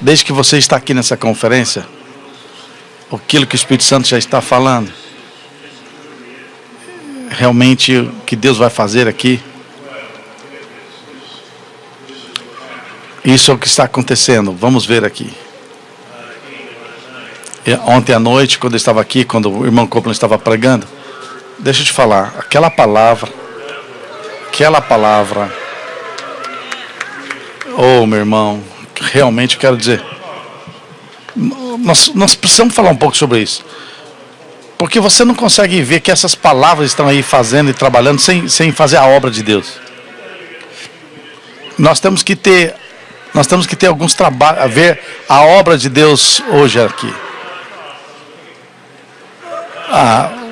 desde que você está aqui nessa conferência, aquilo que o Espírito Santo já está falando, realmente o que Deus vai fazer aqui, isso é o que está acontecendo. Vamos ver aqui. Ontem à noite, quando eu estava aqui, quando o irmão Copeland estava pregando, deixa eu te falar, aquela palavra, oh, meu irmão, realmente eu quero dizer, nós precisamos falar um pouco sobre isso, porque você não consegue ver que essas palavras estão aí fazendo e trabalhando sem fazer a obra de Deus. Nós temos que ter alguns trabalhos, a ver a obra de Deus hoje aqui.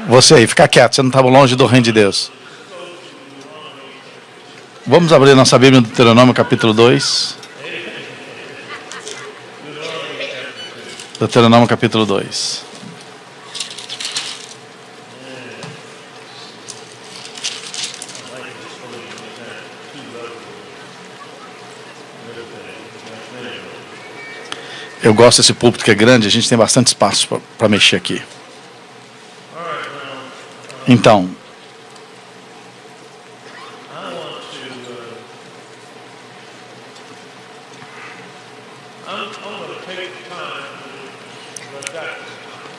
Você aí, fica quieto, você não estava longe do reino de Deus. Vamos abrir nossa Bíblia no Deuteronômio capítulo 2. Deuteronômio capítulo 2. Eu gosto desse púlpito que é grande, a gente tem bastante espaço para mexer aqui. Então,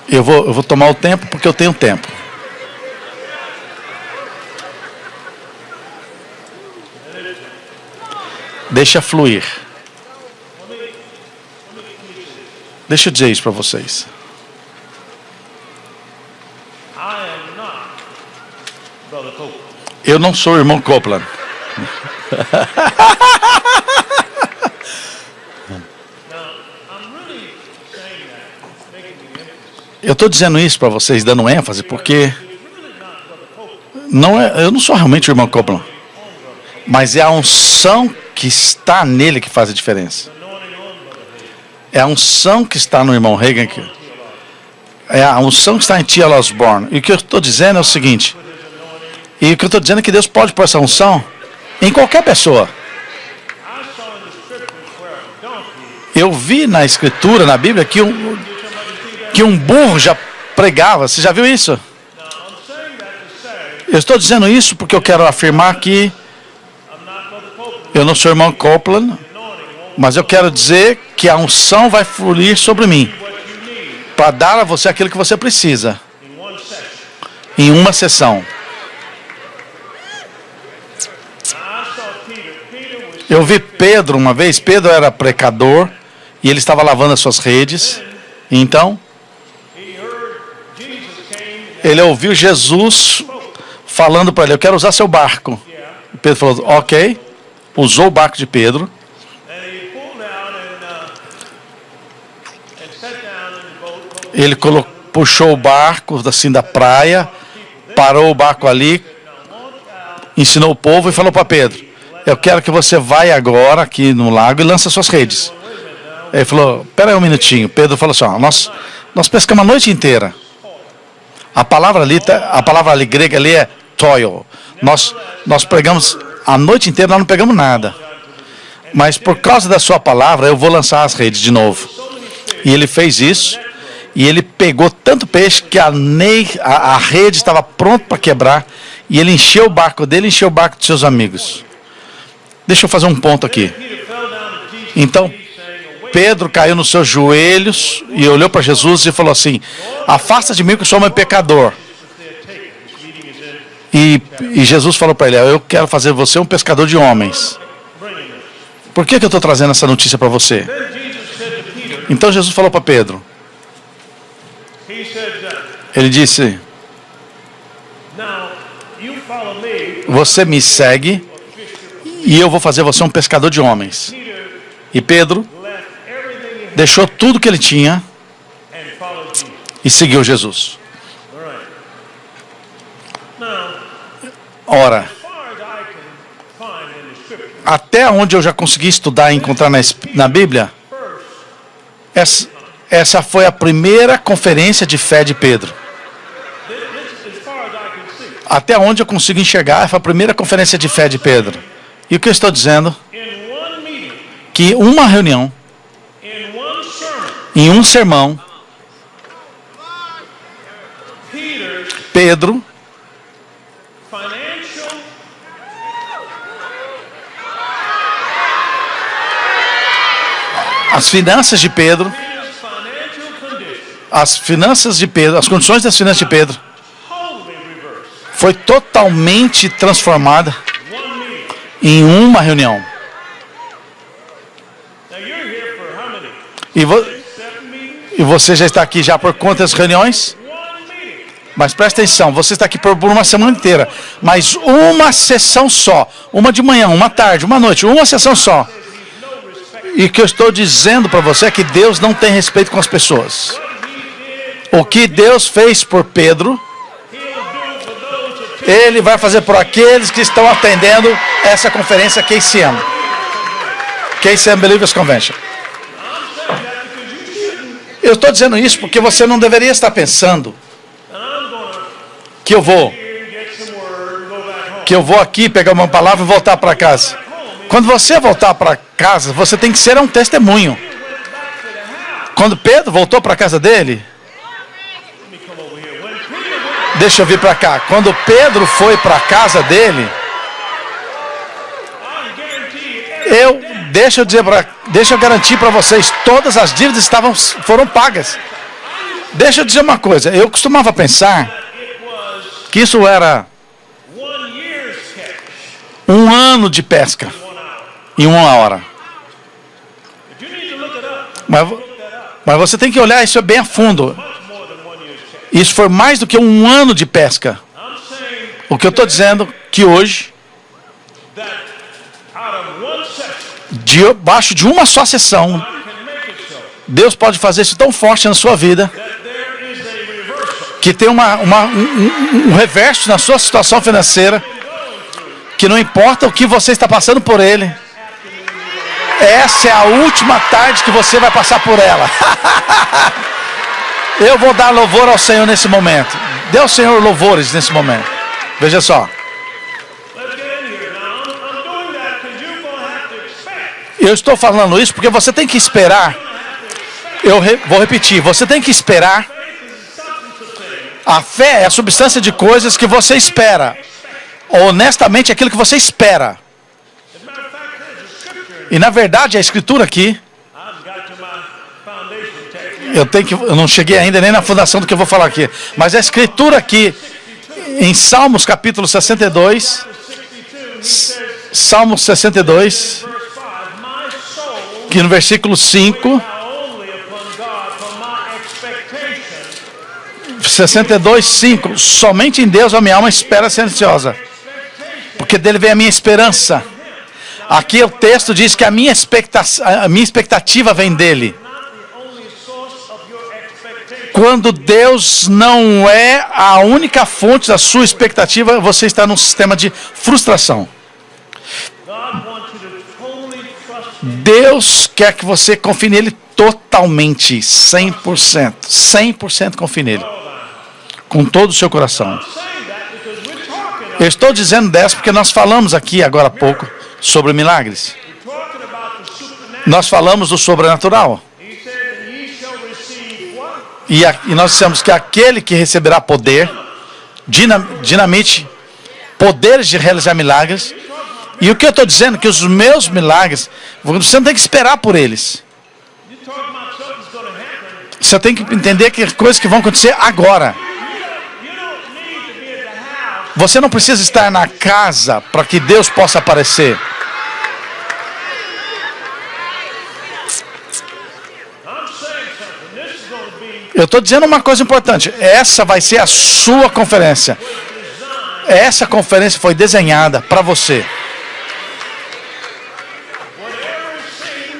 eu vou tomar o tempo porque eu tenho tempo. Deixa fluir. Deixa eu dizer isso para vocês. Eu não sou o irmão Copeland. Eu estou dizendo isso para vocês, dando ênfase, porque eu não sou realmente o irmão Copeland, mas é a unção que está nele que faz a diferença. É a unção que está no irmão Reagan, é a unção que está em T.L. Osborne. E o que eu estou dizendo é o seguinte, e o que eu estou dizendo é que Deus pode pôr essa unção em qualquer pessoa. Eu vi na Escritura, na Bíblia, que um burro já pregava. Você já viu isso? Eu estou dizendo isso porque eu quero afirmar que eu não sou irmão Copeland, mas eu quero dizer que a unção vai fluir sobre mim para dar a você aquilo que você precisa em uma sessão. Eu vi Pedro uma vez. Pedro era pecador e ele estava lavando as suas redes. Então ele ouviu Jesus falando para ele: eu quero usar seu barco. Pedro falou: ok. Usou o barco de Pedro. Ele puxou o barco assim da praia, parou o barco ali, ensinou o povo e falou para Pedro: eu quero que você vá agora aqui no lago e lance suas redes. Ele falou: espera aí um minutinho. Pedro falou assim: nós pescamos a noite inteira. A palavra ali grega ali é toil. Nós pregamos a noite inteira, nós não pegamos nada. Mas por causa da sua palavra, eu vou lançar as redes de novo. E ele fez isso. E ele pegou tanto peixe que a rede estava pronta para quebrar. E ele encheu o barco dele, encheu o barco de seus amigos. Deixa eu fazer um ponto aqui. Então, Pedro caiu nos seus joelhos e olhou para Jesus e falou assim: afasta de mim que eu sou um pecador. E Jesus falou para ele: eu quero fazer você um pescador de homens. Por que eu estou trazendo essa notícia para você? Então Jesus falou para Pedro. Ele disse: você me segue e eu vou fazer você um pescador de homens. E Pedro deixou tudo que ele tinha e seguiu Jesus. Ora, até onde eu já consegui estudar e encontrar na Bíblia, essa foi a primeira conferência de fé de Pedro. Até onde eu consigo enxergar, foi a primeira conferência de fé de Pedro. E o que eu estou dizendo? Que uma reunião, Em um sermão, Pedro as finanças de Pedro, as condições das finanças de Pedro foi totalmente transformada em uma reunião. E você já está aqui já por quantas reuniões? Mas presta atenção, você está aqui por uma semana inteira, mas uma sessão só, uma de manhã, uma tarde, uma noite, uma sessão só. E o que eu estou dizendo para você é que Deus não tem respeito com as pessoas. O que Deus fez por Pedro, Ele vai fazer por aqueles que estão atendendo essa conferência KCM. KCM Believers Convention. Eu estou dizendo isso porque você não deveria estar pensando que eu vou aqui pegar uma palavra e voltar para casa. Quando você voltar para casa, você tem que ser um testemunho. Quando Pedro voltou para a casa dele, deixa eu vir para cá. Quando Pedro foi para a casa dele, deixa eu garantir para vocês, todas as dívidas foram pagas. Deixa eu dizer uma coisa, eu costumava pensar que isso era 1 ano de pesca em 1 hora. Mas você tem que olhar isso bem a fundo. Isso foi mais do que 1 ano de pesca. O que eu estou dizendo que hoje, debaixo de uma só sessão, Deus pode fazer isso tão forte na sua vida, que tem um reverso na sua situação financeira, que não importa o que você está passando por ele, essa é a última tarde que você vai passar por ela. Eu vou dar louvor ao Senhor nesse momento. Dê ao Senhor louvores nesse momento. Veja só. Eu estou falando isso porque você tem que esperar. Vou repetir. Você tem que esperar. A fé é a substância de coisas que você espera. Honestamente, é aquilo que você espera. E na verdade, a escritura aqui, eu não cheguei ainda nem na fundação do que eu vou falar aqui, mas a escritura aqui, em Salmos capítulo 62, Salmos 62, que no versículo 5, 62, 5, somente em Deus a minha alma espera ser ansiosa, porque dele vem a minha esperança. Aqui o texto diz que a minha expectativa vem dele. Quando Deus não é a única fonte da sua expectativa, você está num sistema de frustração. Deus quer que você confie nele totalmente, 100%. 100% confie nele. Com todo o seu coração. Eu estou dizendo dessa porque nós falamos aqui agora há pouco sobre milagres. Nós falamos do sobrenatural. E nós dissemos que aquele que receberá poder, dinamite, poderes de realizar milagres. E o que eu estou dizendo é que os meus milagres, você não tem que esperar por eles. Você tem que entender que coisas que vão acontecer agora. Você não precisa estar na casa para que Deus possa aparecer. Eu estou dizendo uma coisa importante. Essa vai ser a sua conferência. Essa conferência foi desenhada para você.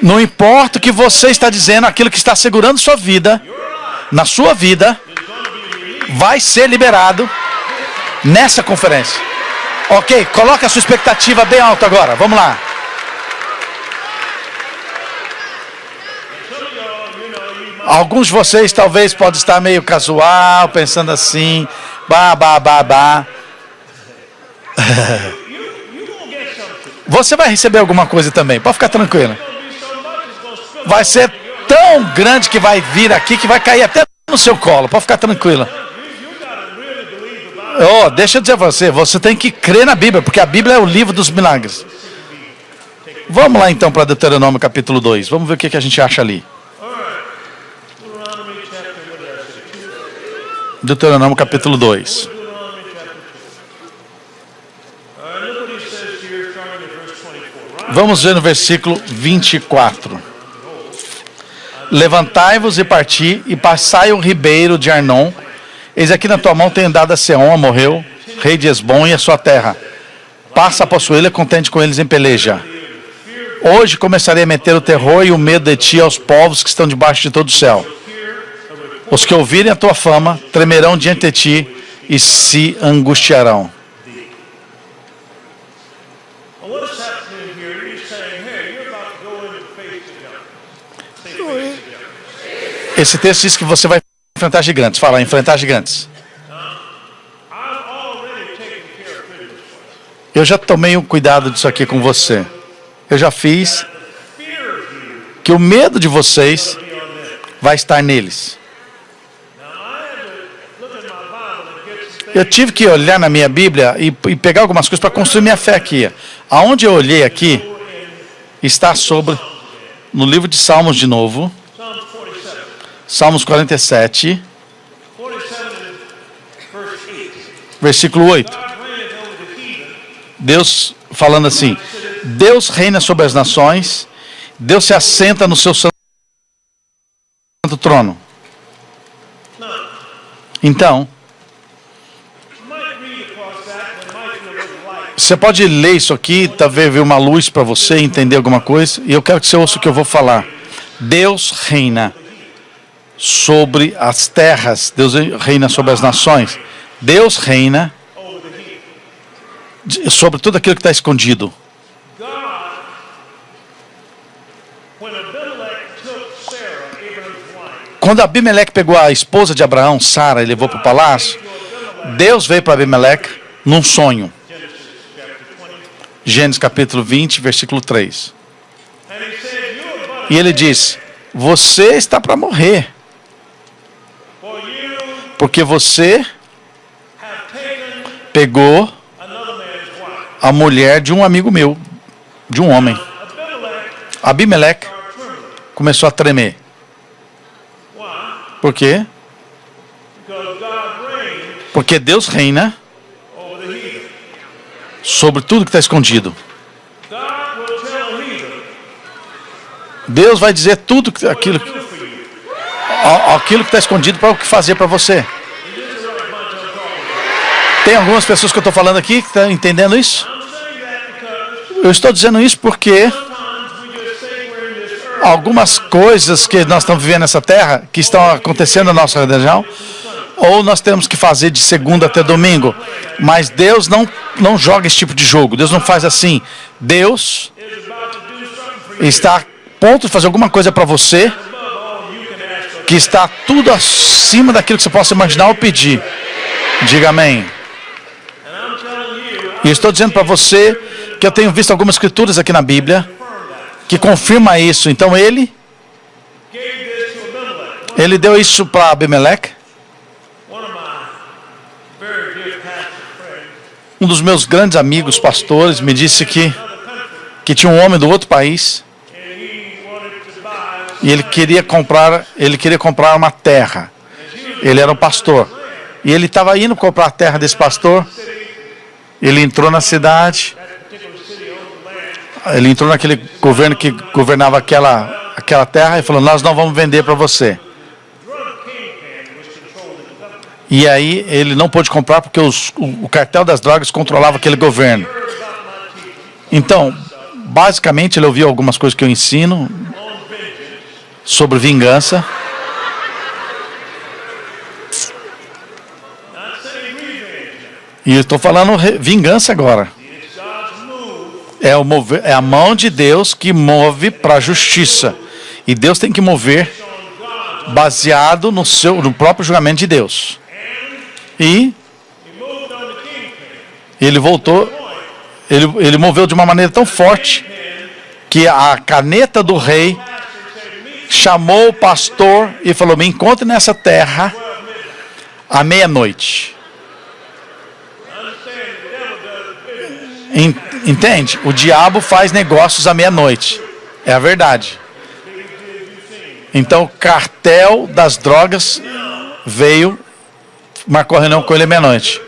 Não importa o que você está dizendo, aquilo que está segurando sua vida, na sua vida, vai ser liberado nessa conferência. Ok, coloque a sua expectativa bem alta agora. Vamos lá. Alguns de vocês talvez podem estar meio casual, pensando assim, Você vai receber alguma coisa também, pode ficar tranquilo. Vai ser tão grande que vai vir aqui que vai cair até no seu colo. Pode ficar tranquila. Oh, deixa eu dizer pra você, você tem que crer na Bíblia, porque a Bíblia é o livro dos milagres. Vamos lá então para Deuteronômio capítulo 2. Vamos ver o que a gente acha ali. Deuteronômio capítulo 2. Vamos ver no versículo 24. Levantai-vos e parti, e passai o ribeiro de Arnon. Eis aqui na tua mão tenho dado a Seom, morreu, rei de Esbom e a sua terra. Passa a possuí-la, contente com eles em peleja. Hoje começarei a meter o terror e o medo de ti aos povos que estão debaixo de todo o céu. Os que ouvirem a tua fama tremerão diante de ti e se angustiarão. Esse texto diz que você vai enfrentar gigantes. Fala, enfrentar gigantes. Eu já tomei um cuidado disso aqui com você. Eu já fiz que o medo de vocês vai estar neles. Eu tive que olhar na minha Bíblia e pegar algumas coisas para construir minha fé aqui. Aonde eu olhei aqui, está sobre, no livro de Salmos de novo, Salmos 47, versículo 8. Deus falando assim: Deus reina sobre as nações, Deus se assenta no seu santo trono. Então, você pode ler isso aqui, talvez ver uma luz para você entender alguma coisa, e eu quero que você ouça o que eu vou falar. Deus reina sobre as terras, Deus reina sobre as nações, Deus reina sobre tudo aquilo que está escondido. Quando Abimeleque pegou a esposa de Abraão, Sara, e levou para o palácio, Deus veio para Abimeleque num sonho. Gênesis capítulo 20, versículo 3. E ele disse: você está para morrer, porque você pegou a mulher de um amigo meu, de um homem. Abimeleque começou a tremer. Por quê? Porque Deus reina sobre tudo que está escondido. Deus vai dizer tudo aquilo que está escondido para o que fazer para você. Tem algumas pessoas que eu estou falando aqui que estão entendendo isso? Eu estou dizendo isso porque algumas coisas que nós estamos vivendo nessa terra, que estão acontecendo na nossa região, ou nós temos que fazer de segunda até domingo, mas Deus não joga esse tipo de jogo. Deus não faz assim. Deus está a ponto de fazer alguma coisa para você que está tudo acima daquilo que você possa imaginar ou pedir. Diga amém. E estou dizendo para você que eu tenho visto algumas escrituras aqui na Bíblia que confirma isso. Então ele deu isso para Abimeleque. Um dos meus grandes amigos pastores me disse que tinha um homem do outro país e ele queria comprar uma terra. Ele era um pastor e ele estava indo comprar a terra desse pastor. Ele entrou na cidade, ele entrou naquele governo que governava aquela terra e falou: nós não vamos vender para você. E aí ele não pôde comprar porque o cartel das drogas controlava aquele governo. Então, basicamente, ele ouviu algumas coisas que eu ensino sobre vingança. E eu estou falando vingança agora. É a mão de Deus que move para a justiça. E Deus tem que mover baseado no próprio julgamento de Deus. E ele voltou, ele moveu de uma maneira tão forte que a caneta do rei chamou o pastor e falou: me encontre nessa terra à meia-noite. Entende? O diabo faz negócios à meia-noite. É a verdade. Então o cartel das drogas veio, marcou a reunião com ele à meia-noite.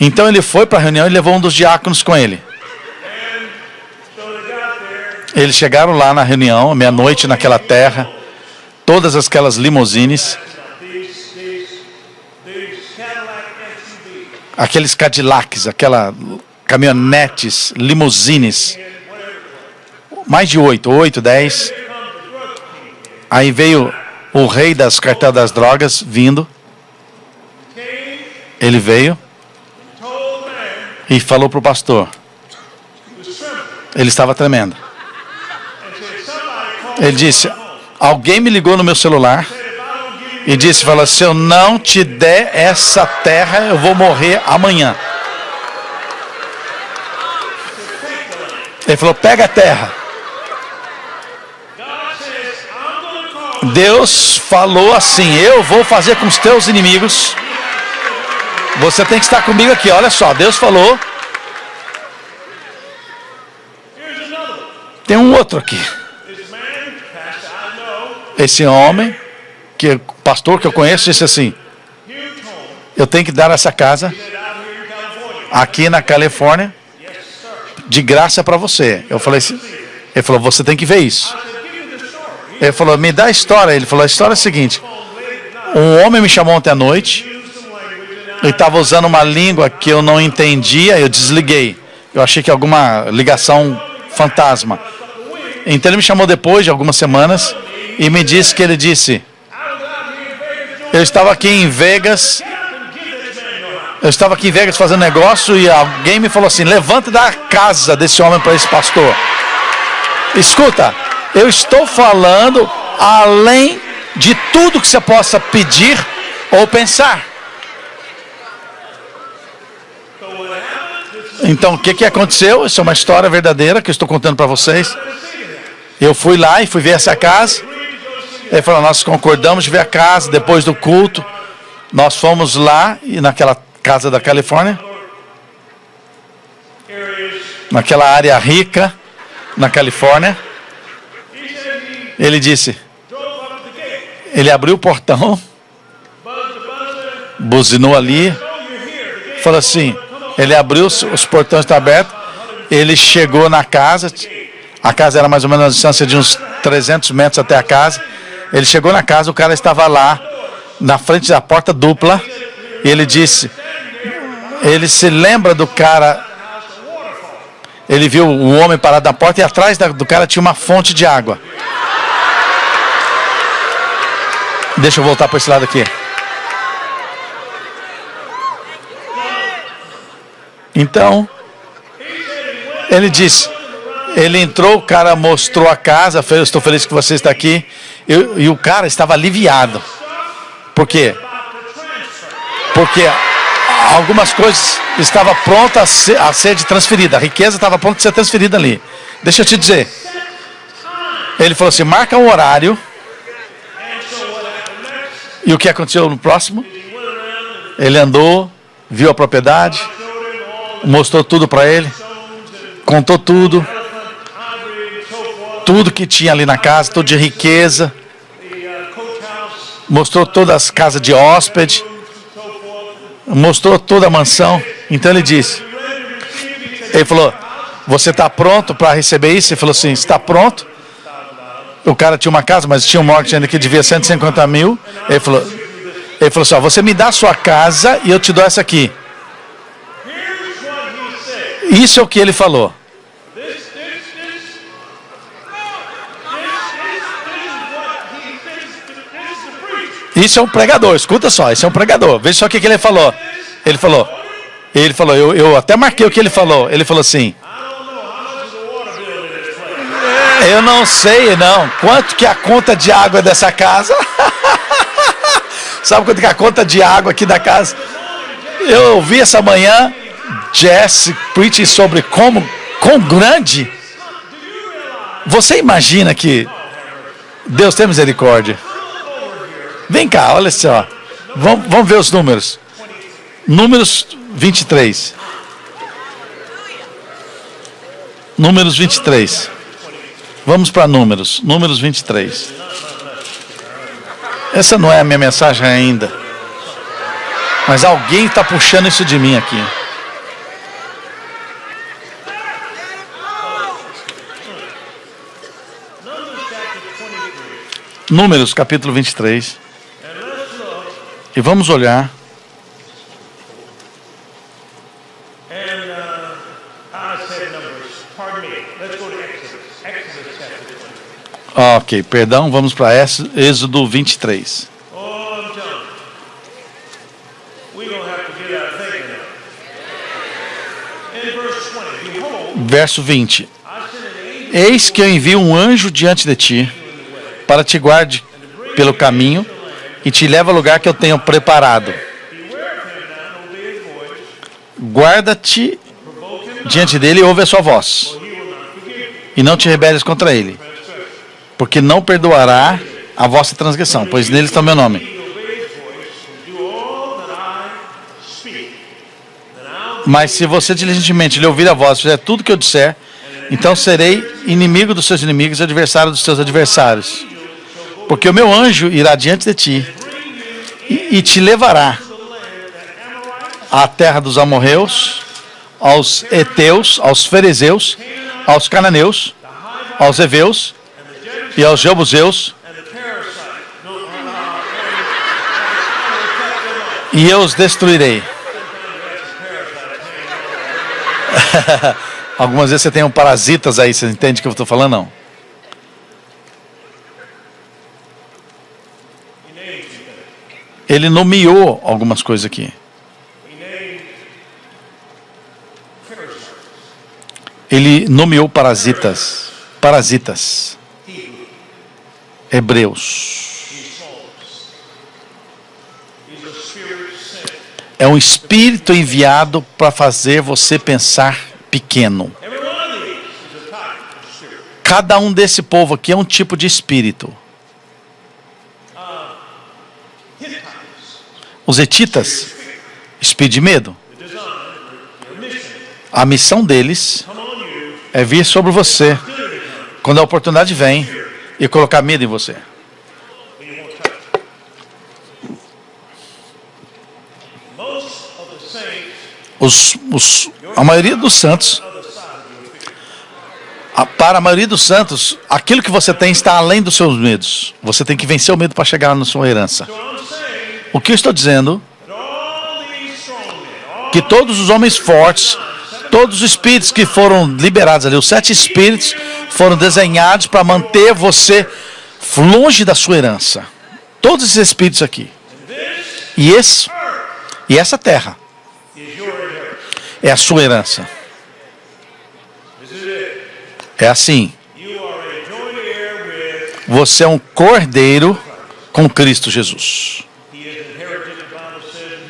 Então ele foi para a reunião e levou um dos diáconos com ele. Eles chegaram lá na reunião, meia-noite, naquela terra, todas aquelas limusines, aqueles Cadillacs, aquelas caminhonetes, limusines, mais de 8, 10. Aí veio o rei das cartel das drogas vindo. Ele veio e falou para o pastor. Ele estava tremendo. Ele disse: alguém me ligou no meu celular e disse, falou: se eu não te der essa terra, eu vou morrer amanhã. Ele falou: pega a terra. Deus falou assim: eu vou fazer com os teus inimigos. Você tem que estar comigo aqui. Olha só, Deus falou. Tem um outro aqui. Esse homem, que pastor que eu conheço, disse assim: eu tenho que dar essa casa aqui na Califórnia de graça para você. Eu falei assim, ele falou: você tem que ver isso. Ele falou: me dá a história. Ele falou: a história é a seguinte: um homem me chamou ontem à noite. Ele estava usando uma língua que eu não entendia. Eu desliguei. Eu achei que alguma ligação fantasma. Então ele me chamou depois de algumas semanas e me disse que ele disse: eu estava aqui em Vegas. Eu estava aqui em Vegas fazendo negócio e alguém me falou assim: levanta da casa desse homem para esse pastor. Escuta, eu estou falando além de tudo que você possa pedir ou pensar. Então, o que aconteceu? Isso é uma história verdadeira que eu estou contando para vocês. Eu fui lá e fui ver essa casa. Ele falou: nós concordamos de ver a casa depois do culto. Nós fomos lá e naquela casa da Califórnia, naquela área rica na Califórnia. Ele disse, ele abriu o portão, buzinou ali, falou assim, ele abriu, os portões estão abertos, ele chegou na casa, a casa era mais ou menos a distância de uns 300 metros até a casa. Ele chegou na casa, o cara estava lá, na frente da porta dupla, e ele disse, ele se lembra do cara, ele viu o homem parado na porta e atrás do cara tinha uma fonte de água. Deixa eu voltar para esse lado aqui. Então, ele disse, ele entrou, o cara mostrou a casa, eu estou feliz que você está aqui, e o cara estava aliviado. Por quê? Porque algumas coisas estavam prontas a ser transferida, a riqueza estava pronta a ser transferida ali. Deixa eu te dizer, ele falou assim, marca um horário. E o que aconteceu no próximo? Ele andou, viu a propriedade, mostrou tudo para ele, contou tudo que tinha ali na casa, tudo de riqueza, mostrou todas as casas de hóspede, mostrou toda a mansão. Então ele disse, ele falou, você está pronto para receber isso? Ele falou assim, está pronto? O cara tinha uma casa, mas tinha um mortgage ainda que devia 150 mil. Ele falou assim, ó, você me dá a sua casa e eu te dou essa aqui. Isso é o que ele falou. Isso é um pregador, escuta só, isso é um pregador. Veja só o que ele falou. Ele falou, eu até marquei o que ele falou. Ele falou assim, eu não sei não, quanto que é a conta de água dessa casa? Sabe quanto que é a conta de água aqui da casa? Eu ouvi essa manhã Jesse preaching sobre quão grande. Você imagina que Deus tem misericórdia. Vem cá, olha só. Vamos ver os números. Números 23. Números 23. Vamos para números. Números 23. Essa não é a minha mensagem ainda. Mas alguém está puxando isso de mim aqui. Números, capítulo 23. E vamos olhar. Ok, perdão, vamos para Êxodo 23. Verso 20. Eis que eu envio um anjo diante de ti, para te guarde pelo caminho e te leve ao lugar que eu tenho preparado. Guarda-te diante dele e ouve a sua voz, e não te rebeles contra ele, porque não perdoará a vossa transgressão, pois nele está o meu nome. Mas se você diligentemente lhe ouvir a voz, fizer tudo o que eu disser, então serei inimigo dos seus inimigos e adversário dos seus adversários. Porque o meu anjo irá diante de ti e te levará à terra dos amorreus, aos heteus, aos ferezeus, aos cananeus, aos heveus e aos jebuseus, e eu os destruirei. Algumas vezes você tem parasitas aí, você entende o que eu estou falando? Não. Ele nomeou algumas coisas aqui. Ele nomeou parasitas. Parasitas. Hebreus. É um espírito enviado para fazer você pensar pequeno. Cada um desse povo aqui é um tipo de espírito. Os hetitas, espírito de medo. A missão deles é vir sobre você quando a oportunidade vem e colocar medo em você. A maioria dos santos, para a maioria dos santos, aquilo que você tem está além dos seus medos. Você tem que vencer o medo para chegar na sua herança. O que eu estou dizendo? Que todos os homens fortes, todos os espíritos que foram liberados ali, os 7 espíritos, foram desenhados para manter você longe da sua herança. Todos esses espíritos aqui. E essa terra é a sua herança. É assim. Você é um cordeiro com Cristo Jesus.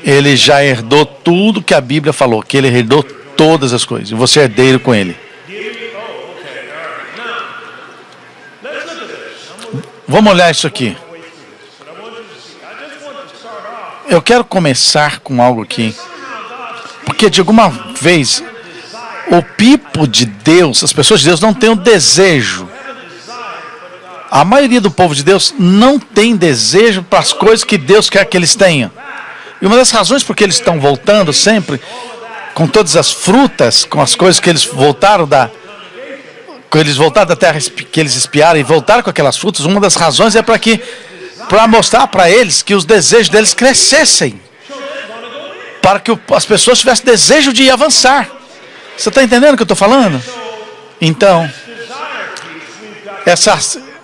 Ele já herdou tudo que a Bíblia falou, que ele herdou todas as coisas. E você é herdeiro com ele. Vamos olhar isso aqui. Eu quero começar com algo aqui. Porque de alguma vez, o pipo de Deus, as pessoas de Deus não têm o desejo. A maioria do povo de Deus não tem desejo para as coisas que Deus quer que eles tenham. E uma das razões por que eles estão voltando sempre, com todas as frutas, com as coisas que eles voltaram da terra que eles espiaram e voltaram com aquelas frutas, uma das razões é para mostrar para eles que os desejos deles crescessem. Para que as pessoas tivessem desejo de avançar. Você está entendendo o que eu estou falando? Então,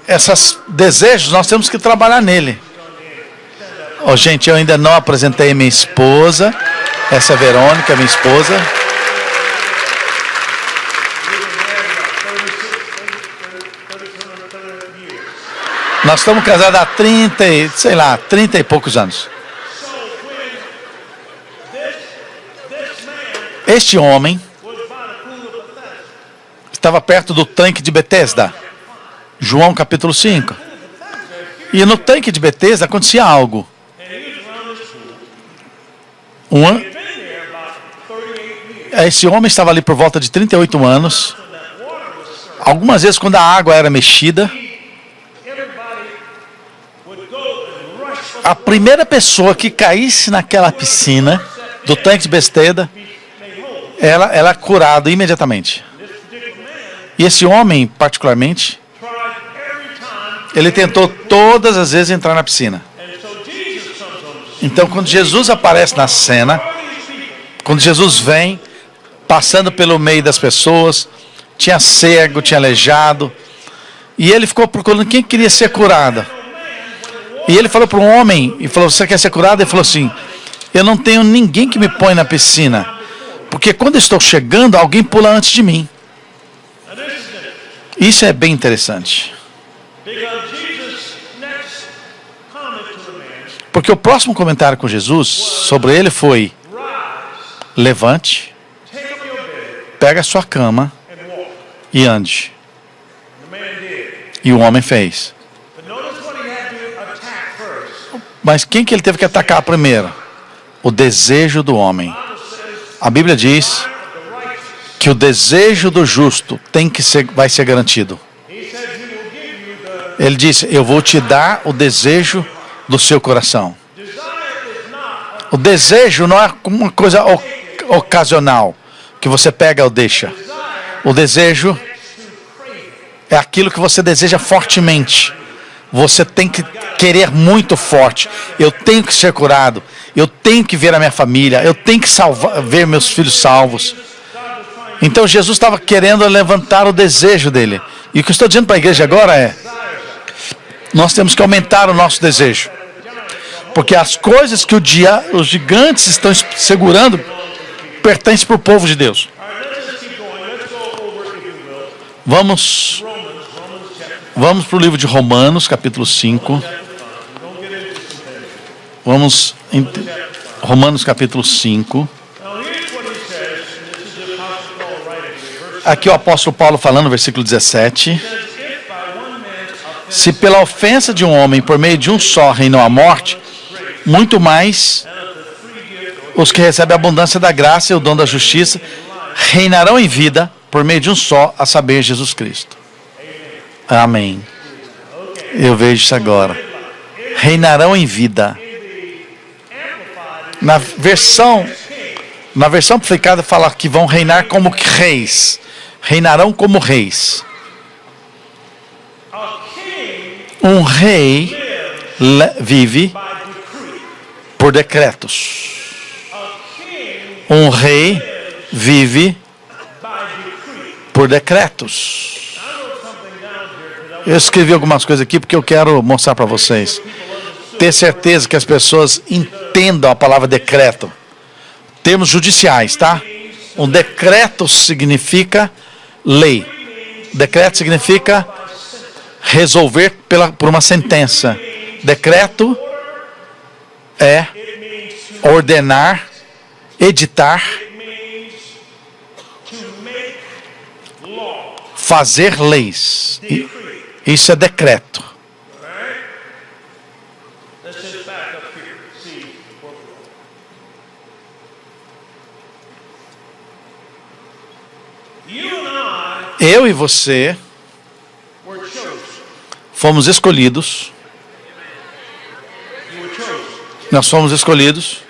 esses desejos, nós temos que trabalhar nele. Oh, gente, eu ainda não apresentei minha esposa. Essa é a Verônica, minha esposa. Nós estamos casados há 30 e poucos anos. Este homem estava perto do tanque de Betesda. João capítulo 5. E no tanque de Betesda acontecia algo. Esse homem estava ali por volta de 38 anos. Algumas vezes, quando a água era mexida, a primeira pessoa que caísse naquela piscina do tanque de Betesda, ela era curada imediatamente. E esse homem, particularmente, ele tentou todas as vezes entrar na piscina. Então, quando Jesus aparece na cena, quando Jesus vem, passando pelo meio das pessoas, tinha cego, tinha aleijado, e ele ficou procurando quem queria ser curado. E ele falou para um homem, e falou: você quer ser curado? Ele falou assim: eu não tenho ninguém que me põe na piscina, porque quando eu estou chegando, alguém pula antes de mim. Isso é bem interessante. Porque o próximo comentário com Jesus sobre ele foi: levante, pega a sua cama e ande. E o homem fez. Mas quem que ele teve que atacar primeiro? O desejo do homem. A Bíblia diz que o desejo do justo vai ser garantido. Ele disse: eu vou te dar o desejo do seu coração. O desejo não é uma coisa ocasional, que você pega ou deixa. O desejo é aquilo que você deseja fortemente. Você tem que querer muito forte. Eu tenho que ser curado. Eu tenho que ver a minha família. Eu tenho que ver meus filhos salvos. Então Jesus estava querendo levantar o desejo dele. E o que eu estou dizendo para a igreja agora é: nós temos que aumentar o nosso desejo. Porque as coisas que os gigantes estão segurando pertencem para o povo de Deus. Vamos para o livro de Romanos, capítulo 5. Romanos, capítulo 5. Aqui o apóstolo Paulo falando, versículo 17. Se pela ofensa de um homem, por meio de um só, reinou a morte, muito mais os que recebem a abundância da graça e o dom da justiça reinarão em vida por meio de um só, a saber, Jesus Cristo. Amém. Eu vejo isso agora. Reinarão em vida. Na versão amplificada fala que vão reinar como reis. Reinarão como reis. Um rei vive por decretos. Um rei vive por decretos. Eu escrevi algumas coisas aqui porque eu quero mostrar para vocês. Ter certeza que as pessoas entendam a palavra decreto. Termos judiciais, tá? Um decreto significa lei. Decreto significa resolver por uma sentença. Decreto é ordenar, editar, fazer leis. Isso é decreto. Eu e você fomos escolhidos. Nós fomos escolhidos.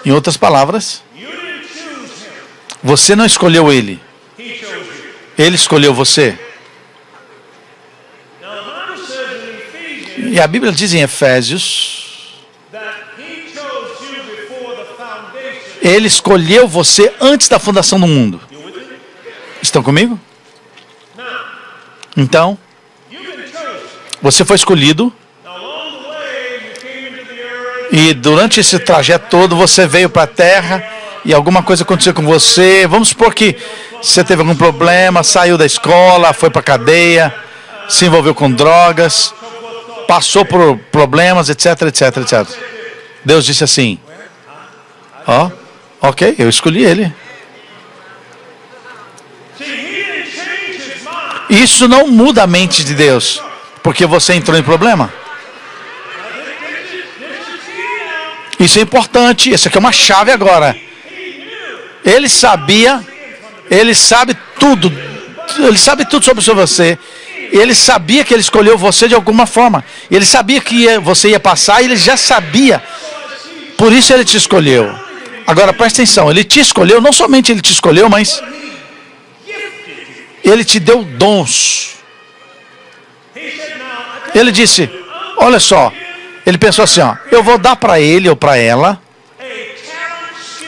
Em outras palavras, você não escolheu ele. Ele escolheu você. E a Bíblia diz em Efésios: ele escolheu você antes da fundação do mundo. Estão comigo? Então, você foi escolhido. E durante esse trajeto todo, você veio para a Terra e alguma coisa aconteceu com você. Vamos supor que você teve algum problema, saiu da escola, foi para a cadeia, se envolveu com drogas, passou por problemas, etc, etc, etc. Deus disse assim: ok, eu escolhi ele. Isso não muda a mente de Deus, porque você entrou em problema. Isso é importante. Isso aqui é uma chave agora. Ele sabia, ele sabe tudo sobre você. Ele sabia que ele escolheu você de alguma forma. Ele sabia que você ia passar, e ele já sabia. Por isso ele te escolheu. Agora presta atenção, ele te escolheu, não somente ele te escolheu, mas ele te deu dons. Ele disse, olha só, ele pensou assim, ó, eu vou dar para ele ou para ela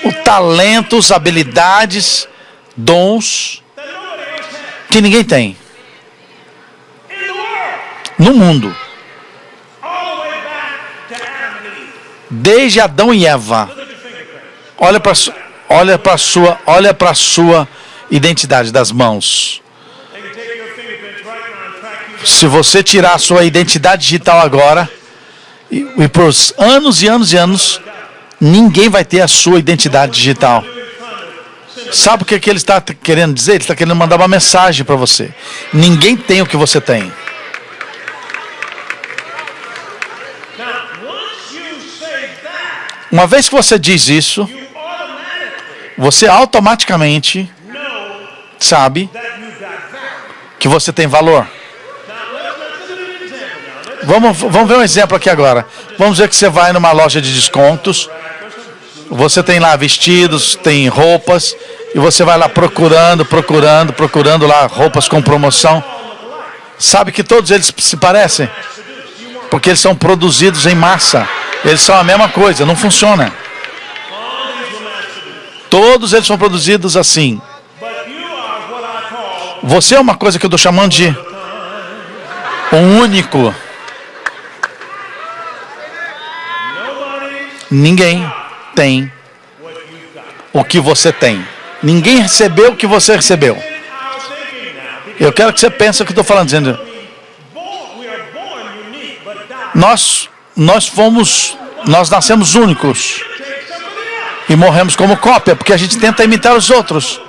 o talentos, habilidades, dons que ninguém tem no mundo. Desde Adão e Eva. Olha para a sua identidade das mãos. Se você tirar a sua identidade digital agora, e por anos e anos e anos, ninguém vai ter a sua identidade digital. Sabe o que ele está querendo dizer? Ele está querendo mandar uma mensagem para você. Ninguém tem o que você tem. Uma vez que você diz isso, você automaticamente sabe que você tem valor. Vamos ver um exemplo aqui agora. Vamos ver que você vai numa loja de descontos. Você tem lá vestidos, tem roupas, e você vai lá procurando lá roupas com promoção. Sabe que todos eles se parecem? Porque eles são produzidos em massa. Eles são a mesma coisa, não funciona. Todos eles são produzidos assim. Você é uma coisa que eu estou chamando de um único. Ninguém tem o que você tem. Ninguém recebeu o que você recebeu. Eu quero que você pense o que eu estou falando, dizendo. Nós nascemos únicos e morremos como cópia, porque a gente tenta imitar os outros.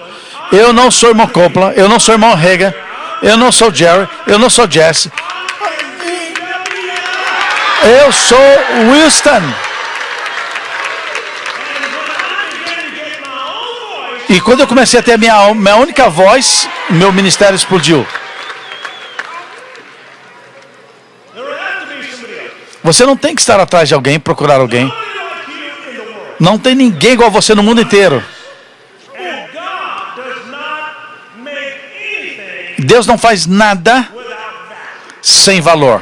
Eu não sou irmão Coppola, eu não sou irmão Reagan, eu não sou Jerry, eu não sou Jesse. Eu sou Winston. E quando eu comecei a ter a minha única voz, meu ministério explodiu. Você não tem que estar atrás de alguém, procurar alguém. Não tem ninguém igual a você no mundo inteiro. Deus não faz nada sem valor.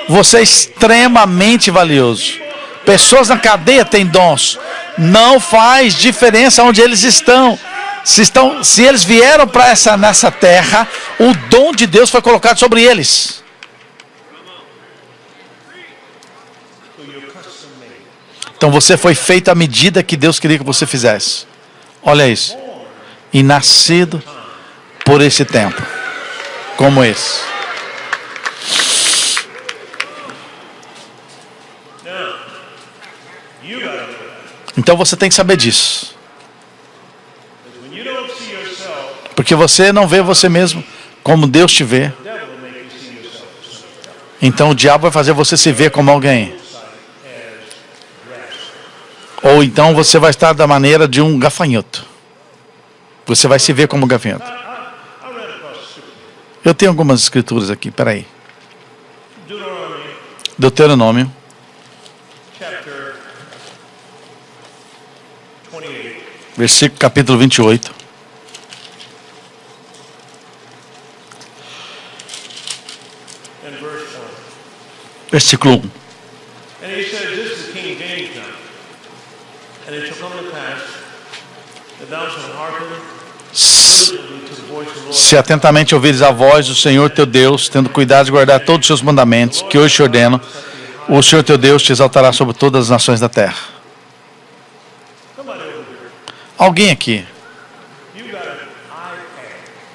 Você é extremamente valioso. Pessoas na cadeia têm dons. Não faz diferença onde eles estão. Se eles vieram para nessa terra, o dom de Deus foi colocado sobre eles. Então você foi feito à medida que Deus queria que você fizesse. Olha isso. E nascido por esse tempo, como esse. Então você tem que saber disso. Porque você não vê você mesmo como Deus te vê. Então o diabo vai fazer você se ver como alguém. Ou então você vai estar da maneira de um gafanhoto. Você vai se ver como gafanhoto. Eu tenho algumas escrituras aqui, peraí. Deuteronômio. Versículo capítulo 28. Versículo 1. Se atentamente ouvires a voz do Senhor teu Deus, tendo cuidado de guardar todos os seus mandamentos, que hoje te ordeno, o Senhor teu Deus te exaltará sobre todas as nações da terra. Alguém aqui?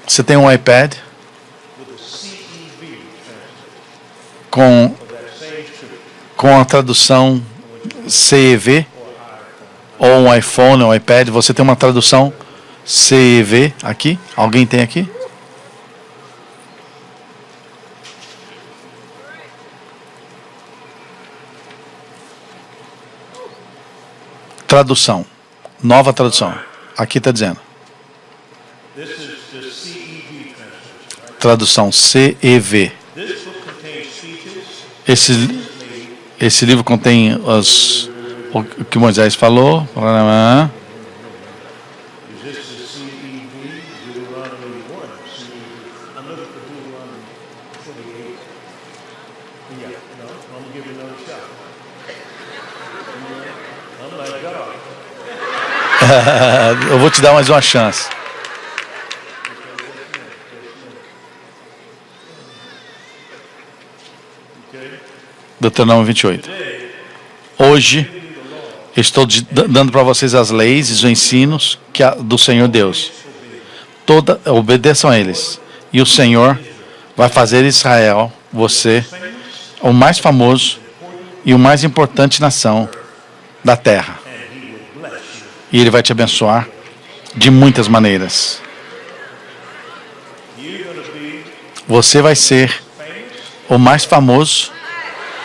Você tem um iPad com a tradução CEV? Ou um iPhone, um iPad? Você tem uma tradução CEV aqui? Alguém tem aqui? Tradução. Nova tradução. Aqui está dizendo. Tradução CEV. Esse livro contém o que Moisés falou. Eu vou te dar mais uma chance. Deuteronômio 28. Hoje, estou dando para vocês as leis e os ensinos do Senhor Deus. Obedeçam a eles. E o Senhor vai fazer Israel, você, o mais famoso e o mais importante nação da terra. E Ele vai te abençoar de muitas maneiras. Você vai ser o mais famoso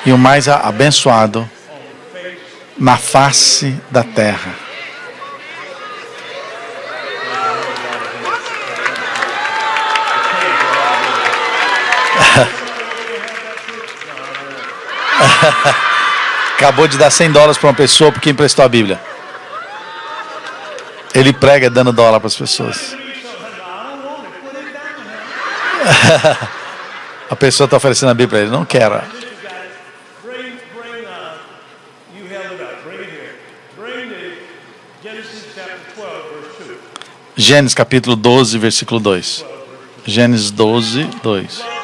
e o mais abençoado na face da terra. Acabou de dar $100 para uma pessoa porque emprestou a Bíblia. Ele prega dando dólar para as pessoas. A pessoa está oferecendo a Bíblia para ele. Não quero. Gênesis capítulo 12, versículo 2. Gênesis 12, 2.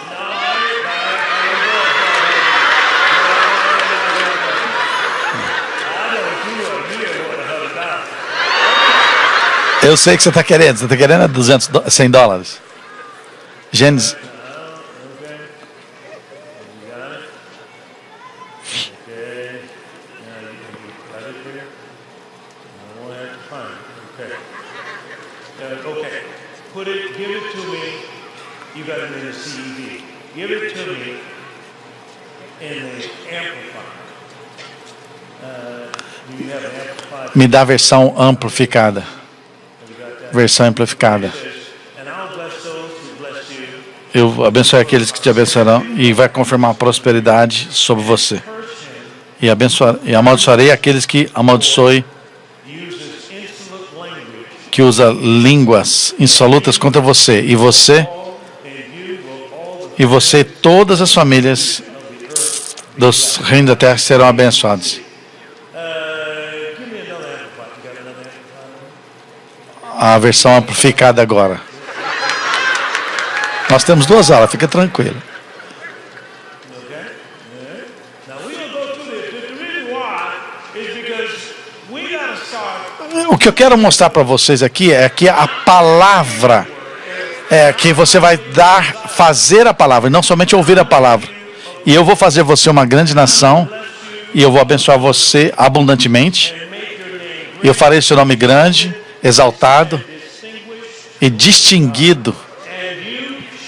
Eu sei que você está querendo. Você está querendo $100. Gênesis. Me dá a versão amplificada. Versão amplificada. Eu abençoe aqueles que te abençoarão e vai confirmar prosperidade sobre você. E amaldiçoarei aqueles que amaldiçoem, que usa línguas insolutas contra você. E você, todas as famílias dos reinos da terra serão abençoados. A versão amplificada agora. Nós temos 2 aulas, fica tranquilo. O que eu quero mostrar para vocês aqui é que a palavra é que você vai fazer a palavra, não somente ouvir a palavra. E eu vou fazer você uma grande nação, e eu vou abençoar você abundantemente. E eu farei seu nome grande, exaltado e distinguido,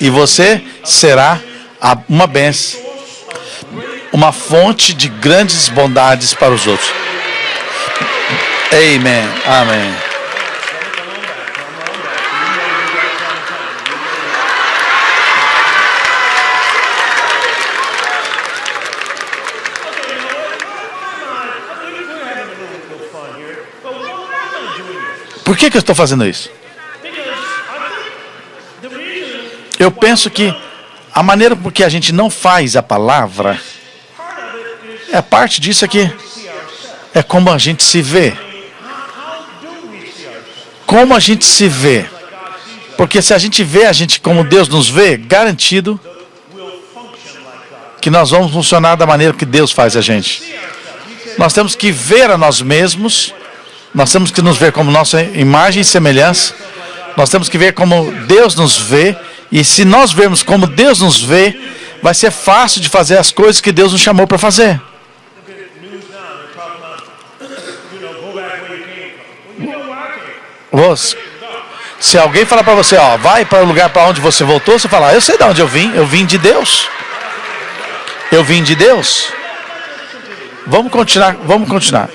e você será uma bênção, uma fonte de grandes bondades para os outros. Amém. Amém. Por que eu estou fazendo isso? Eu penso que a maneira por que a gente não faz a palavra, parte disso aqui, é como a gente se vê. Como a gente se vê. Porque se a gente vê a gente como Deus nos vê, garantido que nós vamos funcionar da maneira que Deus faz a gente. Nós temos que ver a nós mesmos. Nós temos que nos ver como nossa imagem e semelhança. Nós temos que ver como Deus nos vê. E se nós vermos como Deus nos vê, vai ser fácil de fazer as coisas que Deus nos chamou para fazer. Se alguém falar para você, vai para o lugar para onde você voltou, você fala, eu sei de onde eu vim de Deus. Eu vim de Deus. Vamos continuar.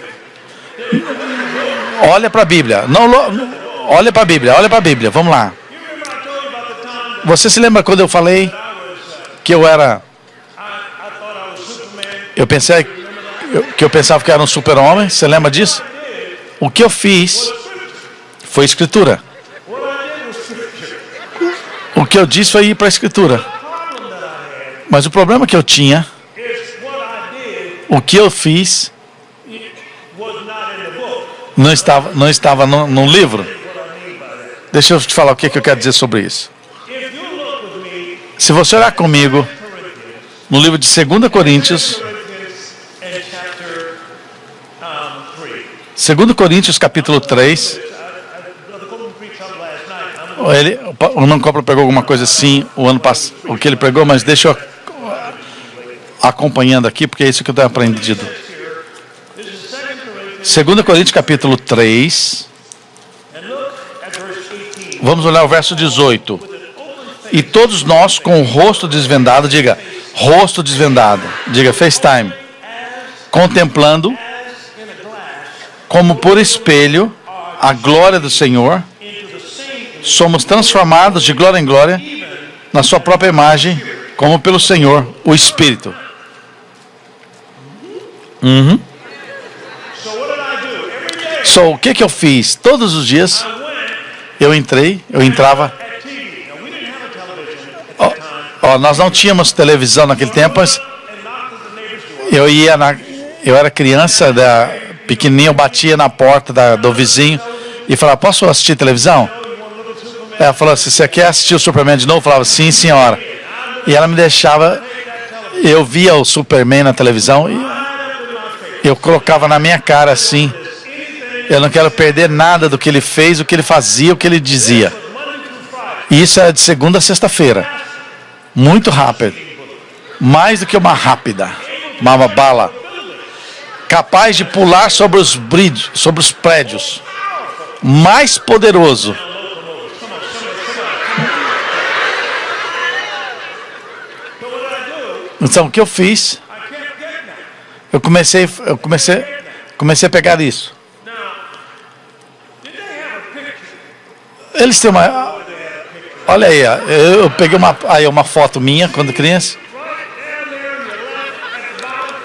Olha para a Bíblia. Não, olha para a Bíblia, olha para a Bíblia. Vamos lá. Você se lembra quando eu falei que eu era... Eu pensava que eu era um super-homem? Você lembra disso? O que eu fiz foi escritura. O que eu disse foi ir para a escritura. Mas o problema que eu tinha, o que eu fiz, não estava no livro. Deixa eu te falar o que eu quero dizer sobre isso. Se você olhar comigo no livro de 2 Coríntios, 2 Coríntios capítulo 3, o irmão Coppola pegou alguma coisa assim o ano passado, o que ele pregou, mas deixa eu acompanhando aqui, porque é isso que eu tenho aprendido. 2 Coríntios capítulo 3, vamos olhar o verso 18. E todos nós com o rosto desvendado, diga, rosto desvendado, diga FaceTime, contemplando como por espelho a glória do Senhor, somos transformados de glória em glória na sua própria imagem, como pelo Senhor, o Espírito. O que eu fiz? Todos os dias eu entrava. Nós não tínhamos televisão naquele tempo, mas eu era criança, pequenininho, eu batia na porta do vizinho e falava, posso assistir televisão? Ela falou assim, você quer assistir o Superman de novo? Eu falava, sim, senhora. E ela me deixava, eu via o Superman na televisão e eu colocava na minha cara assim, eu não quero perder nada do que ele fez, o que ele fazia, o que ele dizia. E isso era de segunda a sexta-feira. Muito rápido. Mais do que uma rápida. Uma bala. Capaz de pular sobre os prédios. Mais poderoso. Então, o que eu fiz? Eu comecei a pegar isso. Eles têm uma... Olha aí, eu peguei uma foto minha quando criança.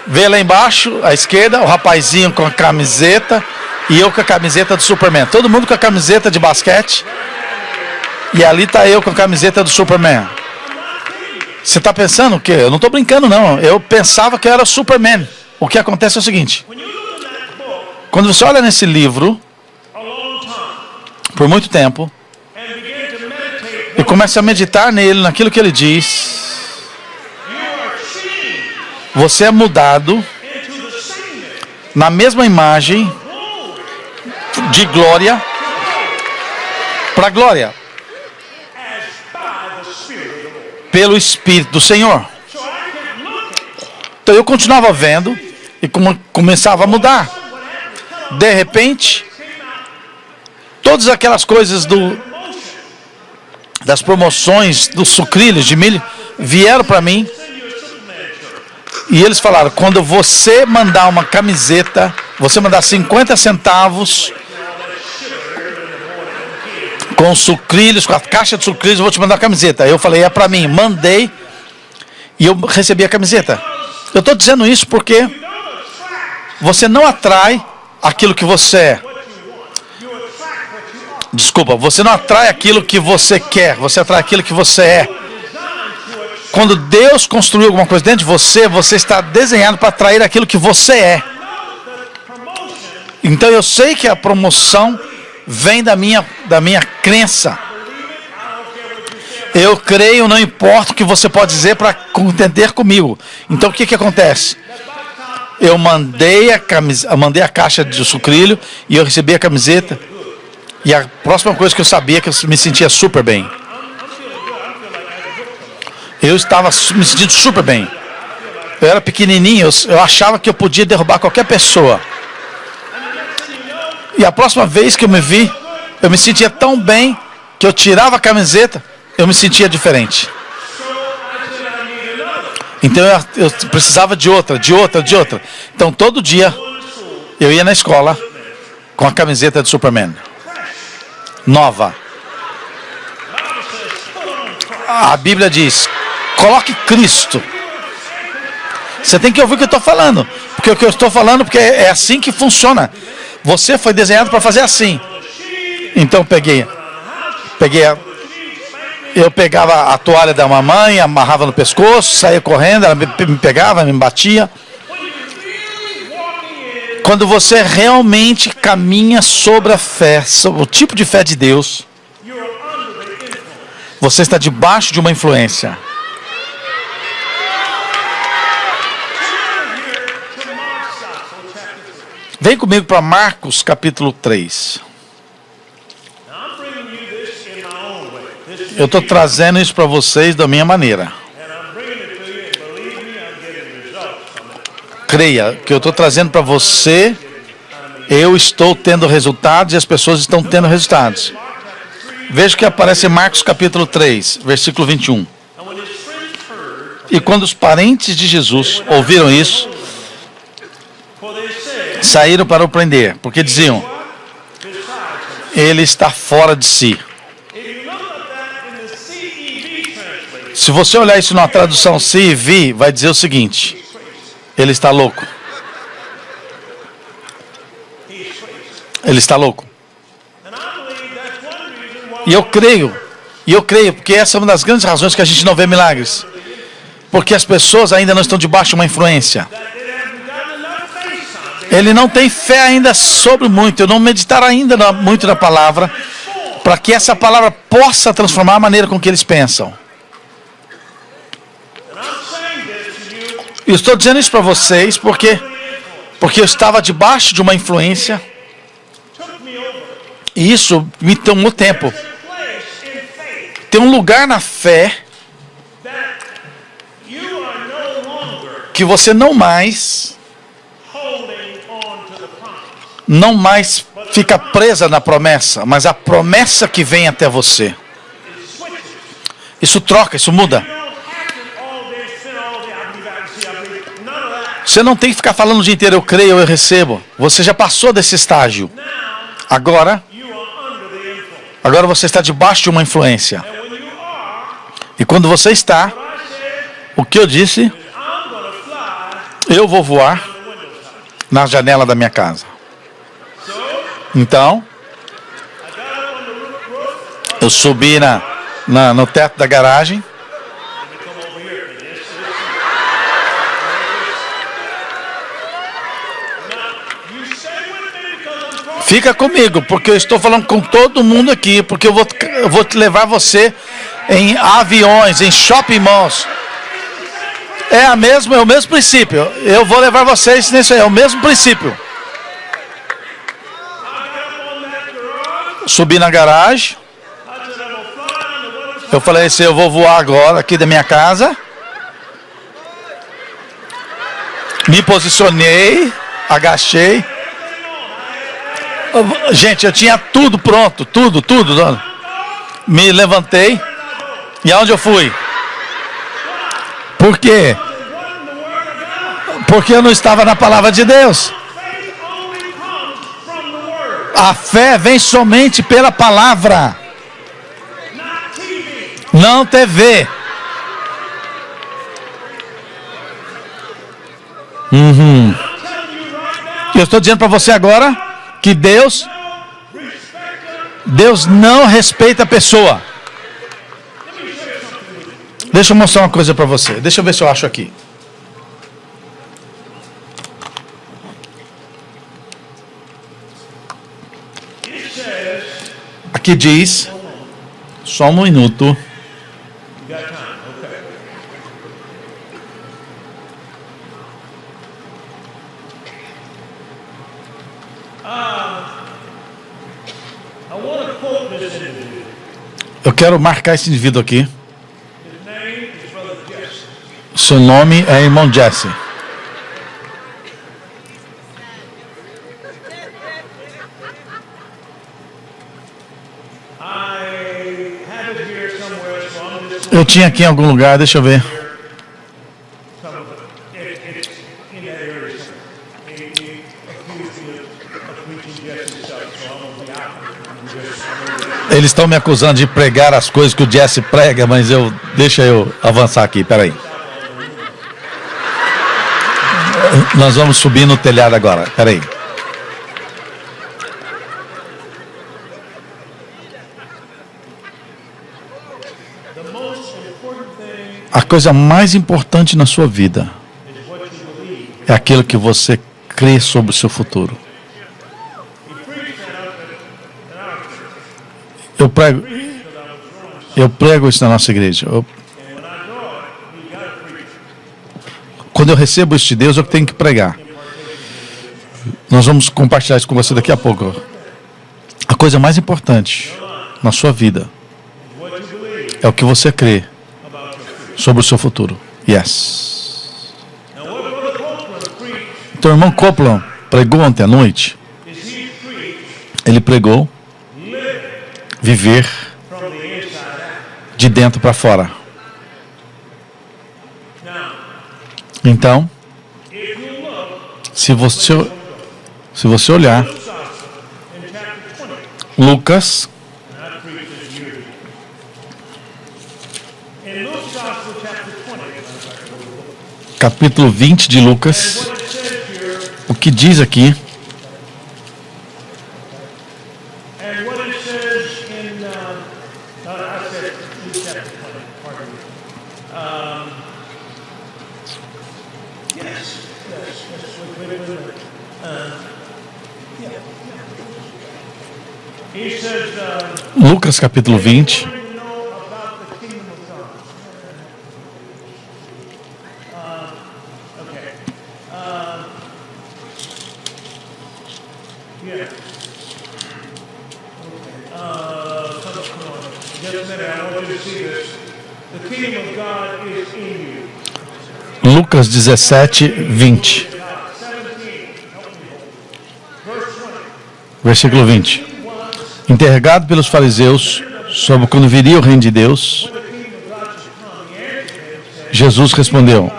Vê lá embaixo, à esquerda, o rapazinho com a camiseta e eu com a camiseta do Superman. Todo mundo com a camiseta de basquete. E ali está eu com a camiseta do Superman. Você está pensando o quê? Eu não estou brincando, não. Eu pensava que eu era Superman. O que acontece é o seguinte. Quando você olha nesse livro, por muito tempo, e começa a meditar nele, naquilo que ele diz, você é mudado na mesma imagem de glória para glória pelo Espírito do Senhor. Então eu continuava vendo e começava a mudar. De repente, todas aquelas coisas das promoções dos sucrilhos de milho vieram para mim e eles falaram, quando você mandar uma camiseta, você mandar 50 centavos com sucrilhos, com a caixa de sucrilhos, eu vou te mandar a camiseta. Eu falei, é para mim. Mandei e eu recebi a camiseta. Eu estou dizendo isso porque você não atrai aquilo que você é. Desculpa, você não atrai aquilo que você quer, você atrai aquilo que você é. Quando Deus construiu alguma coisa dentro de você, você está desenhado para atrair aquilo que você é. Então eu sei que a promoção vem da minha crença. Eu creio, não importa o que você pode dizer para contender comigo. Então o que acontece? Eu mandei a caixa de sucrilho e eu recebi a camiseta. E a próxima coisa que eu sabia é que eu me sentia super bem. Eu estava me sentindo super bem. Eu era pequenininho, eu achava que eu podia derrubar qualquer pessoa. E a próxima vez que eu me vi, eu me sentia tão bem que eu tirava a camiseta, eu me sentia diferente. Então eu precisava de outra. Então todo dia eu ia na escola com a camiseta de Superman. Nova. A Bíblia diz, coloque Cristo. Você tem que ouvir o que eu estou falando. Porque o que eu estou falando, porque é assim que funciona. Você foi desenhado para fazer assim. Então eu pegava a toalha da mamãe, amarrava no pescoço, saía correndo, ela me pegava, me batia. Quando você realmente caminha sobre a fé, sobre o tipo de fé de Deus, você está debaixo de uma influência. Vem comigo para Marcos capítulo 3. Eu estou trazendo isso para vocês da minha maneira. Creia que eu estou trazendo para você, eu estou tendo resultados e as pessoas estão tendo resultados. Veja que aparece em Marcos capítulo 3, versículo 21. E quando os parentes de Jesus ouviram isso, saíram para o prender, porque diziam, ele está fora de si. Se você olhar isso na tradução CIV, vai dizer o seguinte, ele está louco. Ele está louco. E eu creio, porque essa é uma das grandes razões que a gente não vê milagres. Porque as pessoas ainda não estão debaixo de uma influência. Ele não tem fé ainda sobre muito, eu não meditaram ainda muito na palavra, para que essa palavra possa transformar a maneira com que eles pensam. Eu estou dizendo isso para vocês porque eu estava debaixo de uma influência e isso me tomou tempo. Tem um lugar na fé que você não mais fica presa na promessa, mas a promessa que vem até você. Isso troca, isso muda. Você não tem que ficar falando o dia inteiro, eu creio, eu recebo. Você já passou desse estágio. Agora você está debaixo de uma influência. E quando você está, o que eu disse, eu vou voar na janela da minha casa. Então, eu subi no teto da garagem. Fica comigo, porque eu estou falando com todo mundo aqui, porque eu vou levar você em aviões, em shopping malls. É o mesmo princípio. Eu vou levar vocês nisso aí, é o mesmo princípio. Subi na garagem. Eu falei assim, eu vou voar agora aqui da minha casa. Me posicionei, agachei. Gente, eu tinha tudo pronto, tudo. Me levantei. E aonde eu fui? Por quê? Porque eu não estava na palavra de Deus. A fé vem somente pela palavra. Não TV. Eu estou dizendo para você agora que Deus não respeita a pessoa. Deixa eu mostrar uma coisa para você. Deixa eu ver se eu acho aqui. Aqui diz, só um minuto. Eu quero marcar esse indivíduo aqui. Seu nome é irmão Jesse. Eu tinha aqui em algum lugar, deixa eu ver. Eles estão me acusando de pregar as coisas que o Jesse prega, mas deixa eu avançar aqui, peraí. Nós vamos subir no telhado agora, peraí. A coisa mais importante na sua vida é aquilo que você crê sobre o seu futuro. Eu prego isso na nossa igreja. Quando eu recebo isso de Deus, eu tenho que pregar. Nós vamos compartilhar isso com você daqui a pouco. A coisa mais importante na sua vida é o que você crê sobre o seu futuro. Yes. Então, o irmão Copeland pregou ontem à noite. Ele pregou viver de dentro para fora. Então, se você olhar Lucas capítulo 20 de Lucas, o que diz aqui? Lucas capítulo 20. Lucas 17, 20. Versículo 20. Interrogado pelos fariseus sobre quando viria o reino de Deus, Jesus respondeu: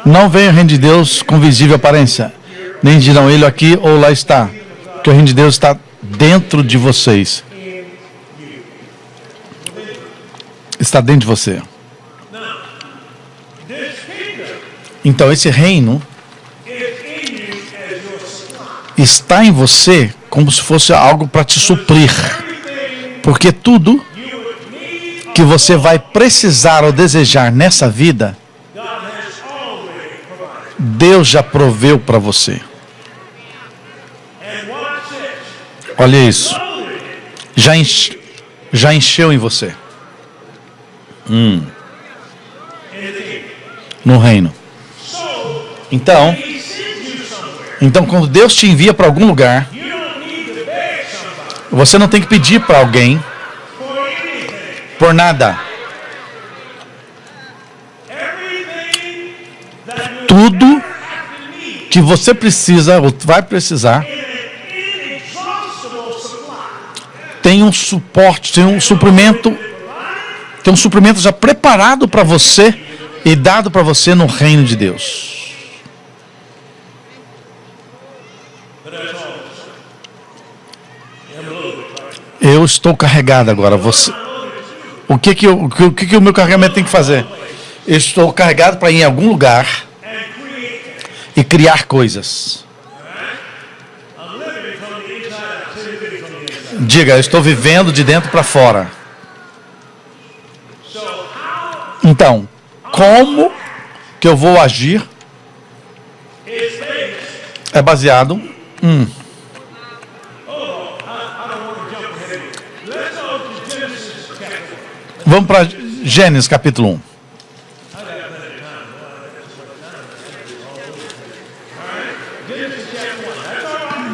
não vem o reino de Deus com visível aparência, nem dirão ele aqui ou lá está, porque o reino de Deus está dentro de vocês. Está dentro de você. Então esse reino está em você como se fosse algo para te suprir. Porque tudo que você vai precisar ou desejar nessa vida, Deus já proveu para você. Olha isso. Já encheu em você. No reino. Então, quando Deus te envia para algum lugar, você não tem que pedir para alguém por nada. Tudo que você precisa ou vai precisar tem um suporte, tem um suprimento já preparado para você e dado para você no reino de Deus. Eu estou carregado agora. O que o meu carregamento tem que fazer? Eu estou carregado para ir em algum lugar e criar coisas. Diga, eu estou vivendo de dentro para fora. Então, como que eu vou agir? É baseado Vamos para Gênesis capítulo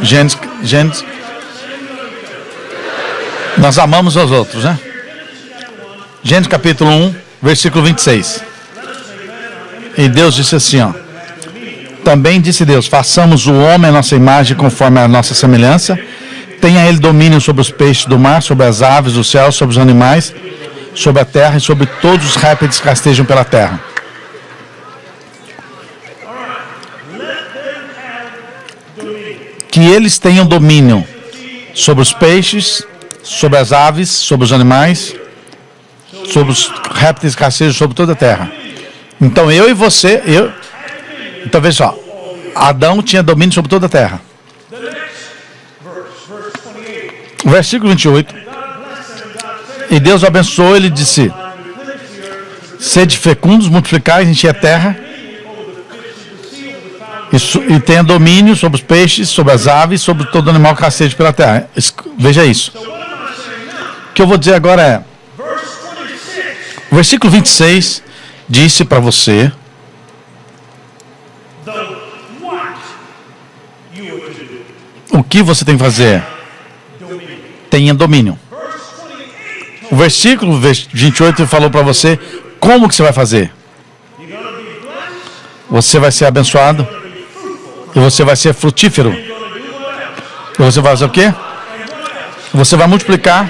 1. Gênesis. Nós amamos os outros, né? Gênesis capítulo 1, versículo 26. E Deus disse assim, ó. Também disse Deus: façamos o homem a nossa imagem conforme a nossa semelhança. Tenha ele domínio sobre os peixes do mar, sobre as aves do céu, sobre os animais, sobre a terra e sobre todos os répteis que rastejam pela terra. Que eles tenham domínio sobre os peixes, sobre as aves, sobre os animais, sobre os répteis rastejos, sobre toda a terra. Então eu e você, então veja só, Adão tinha domínio sobre toda a terra. O versículo 28. E Deus o abençoou, ele disse: sede fecundos, multiplicai, enchei a terra, e tenha domínio sobre os peixes, sobre as aves, sobre todo animal que rasteja pela terra. Veja isso. O que eu vou dizer agora é: o versículo 26 disse para você o que você tem que fazer. Tenha domínio. O versículo 28 falou para você como que você vai fazer. Você vai ser abençoado e você vai ser frutífero. E você vai fazer o quê? Você vai multiplicar,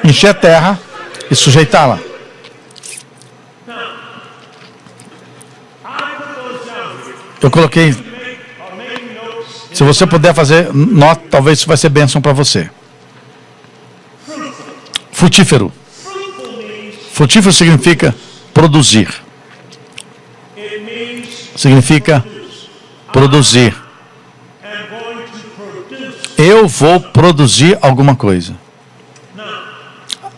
encher a terra e sujeitá-la. Eu coloquei. Se você puder fazer nota, talvez isso vai ser bênção para você. Frutífero. Frutífero significa produzir. Significa produzir. Eu vou produzir alguma coisa.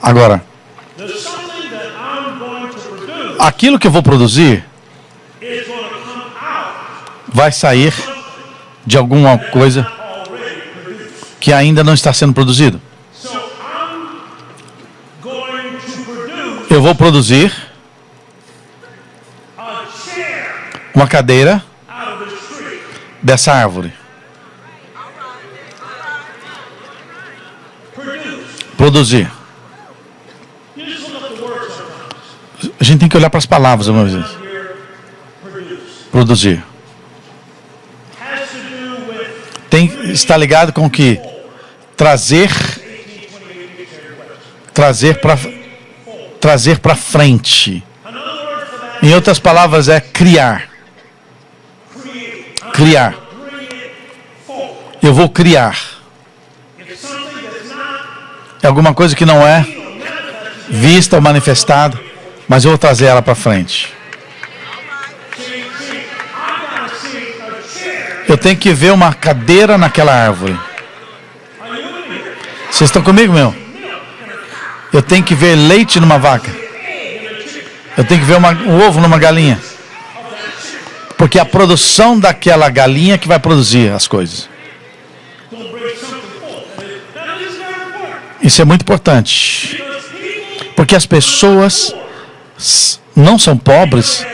Agora, aquilo que eu vou produzir vai sair de alguma coisa que ainda não está sendo produzido. Eu vou produzir uma cadeira dessa árvore. Produzir. A gente tem que olhar para as palavras uma vez. Produzir. Está ligado com o que? Trazer para frente. Em outras palavras, é criar. Criar. Eu vou criar. É alguma coisa que não é vista ou manifestada, mas eu vou trazer ela para frente. Eu tenho que ver uma cadeira naquela árvore. Vocês estão comigo, meu? Eu tenho que ver leite numa vaca. Eu tenho que ver um ovo numa galinha. Porque a produção daquela galinha que vai produzir as coisas. Isso é muito importante. Porque as pessoas não são pobres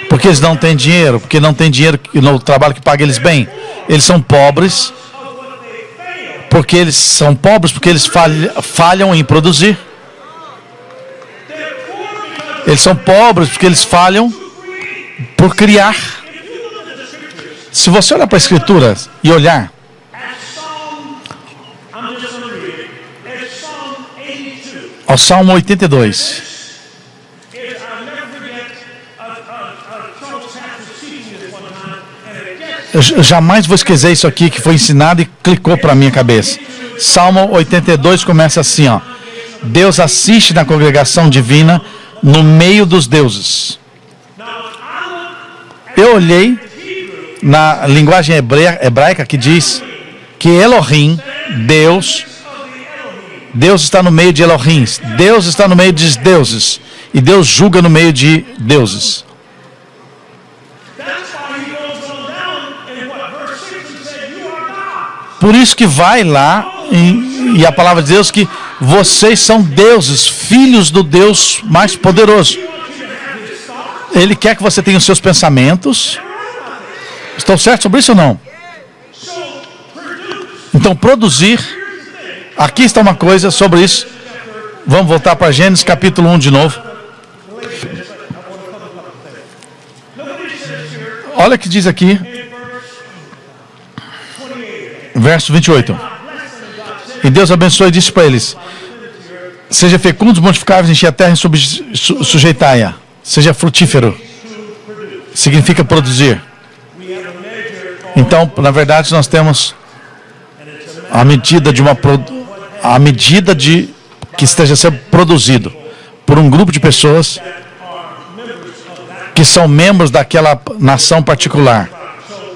porque eles não têm dinheiro, porque não tem dinheiro no trabalho que paga eles bem. Eles são pobres porque eles falham em produzir. Eles são pobres porque eles falham por criar. Se você olhar para a Escritura e olhar, ao Salmo 82. Eu jamais vou esquecer isso aqui que foi ensinado e clicou para a minha cabeça. Salmo 82 começa assim, ó. Deus assiste na congregação divina no meio dos deuses. Eu olhei na linguagem hebraica que diz que Elohim, Deus está no meio de Elohims. Deus está no meio de deuses. E Deus julga no meio de deuses. Por isso que vai lá e a palavra de Deus que vocês são deuses, filhos do Deus mais poderoso. Ele quer que você tenha os seus pensamentos. Estou certo sobre isso ou não? Então, produzir. Aqui está uma coisa sobre isso. Vamos voltar para Gênesis capítulo 1 de novo. Olha o que diz aqui. Verso 28. E Deus abençoou e disse para eles: seja fecundos, multiplicáveis, encher a terra e sujeitai-a. Seja frutífero. Significa produzir. Então, na verdade, nós temos a medida de à medida de que esteja sendo produzido por um grupo de pessoas que são membros daquela nação particular.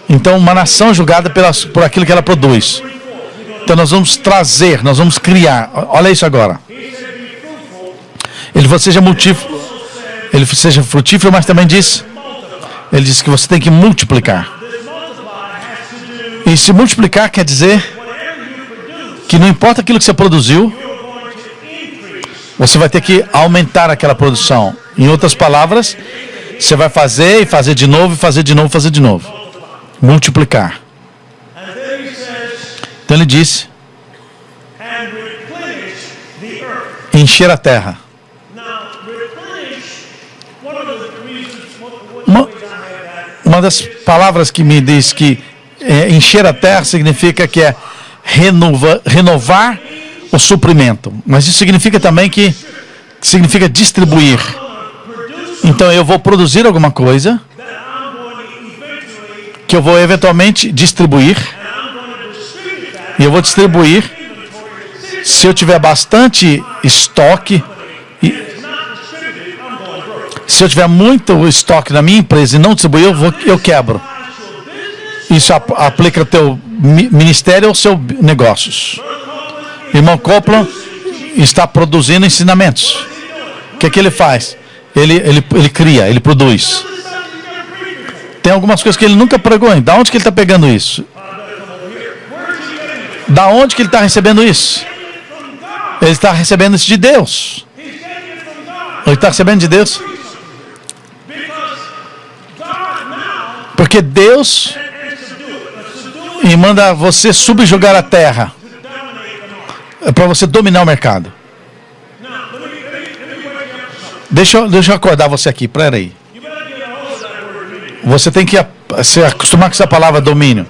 Então, uma nação é julgada por aquilo que ela produz. Então, nós vamos trazer, nós vamos criar. Olha isso agora. Ele seja frutífero, mas também ele diz que você tem que multiplicar. E se multiplicar quer dizer que não importa aquilo que você produziu, você vai ter que aumentar aquela produção. Em outras palavras, você vai fazer e fazer de novo, e fazer de novo, fazer de novo. Multiplicar. Então ele disse: encher a terra. Uma das palavras que me diz que encher a terra significa que é renovar o suprimento. Mas isso significa também que significa distribuir. Então eu vou produzir alguma coisa que eu vou eventualmente distribuir. E eu vou distribuir se eu tiver bastante estoque. Se eu tiver muito estoque na minha empresa e não distribuir, eu quebro. Isso aplica ao teu ministério ou seus negócios. Irmão Copeland está produzindo ensinamentos. O que ele faz? Ele cria, ele produz. Tem algumas coisas que ele nunca pregou. Da onde que ele está pegando isso? Da onde que ele está recebendo isso? Ele está recebendo isso de Deus. Ele está recebendo de Deus. Porque Deus manda você subjugar a terra. É para você dominar o mercado. Deixa eu acordar você aqui, pera aí. Você tem que se acostumar com essa palavra domínio.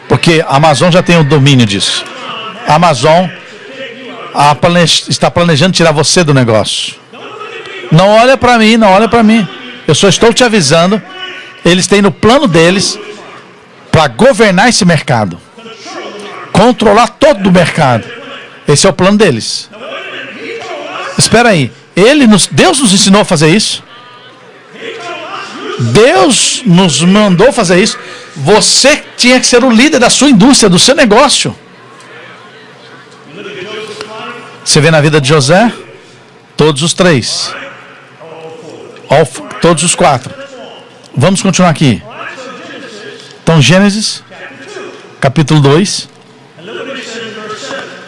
Porque a Amazon já tem o domínio disso. A Amazon está planejando tirar você do negócio. Não olha para mim, não olha para mim. Eu só estou te avisando. Eles têm no plano deles para governar esse mercado. Controlar todo o mercado. Esse é o plano deles. Espera aí. Deus nos ensinou a fazer isso. Deus nos mandou fazer isso. Você tinha que ser o líder da sua indústria, do seu negócio. Você vê na vida de José? Todos os três. Todos os quatro. Vamos continuar aqui. Então, Gênesis, capítulo 2.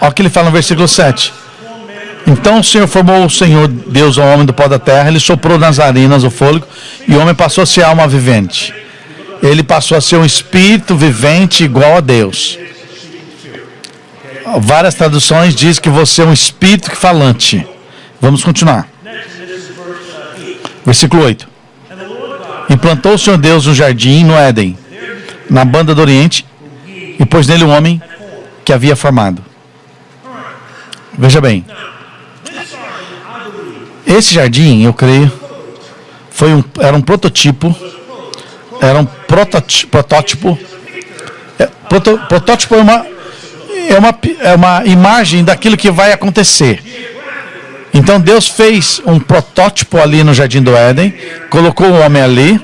Olha o que ele fala no versículo 7. Então o Senhor formou o Senhor Deus ao homem do pó da terra, ele soprou nas narinas o fôlego, e o homem passou a ser alma vivente. Ele passou a ser um espírito vivente igual a Deus. Várias traduções dizem que você é um espírito falante. Vamos continuar. Versículo 8. E plantou o Senhor Deus um jardim no Éden, na banda do Oriente, e pôs nele um homem que havia formado. Veja bem. Esse jardim, eu creio, era um protótipo. Era um protótipo. Protótipo é uma imagem daquilo que vai acontecer. Então Deus fez um protótipo ali no jardim do Éden, colocou o homem ali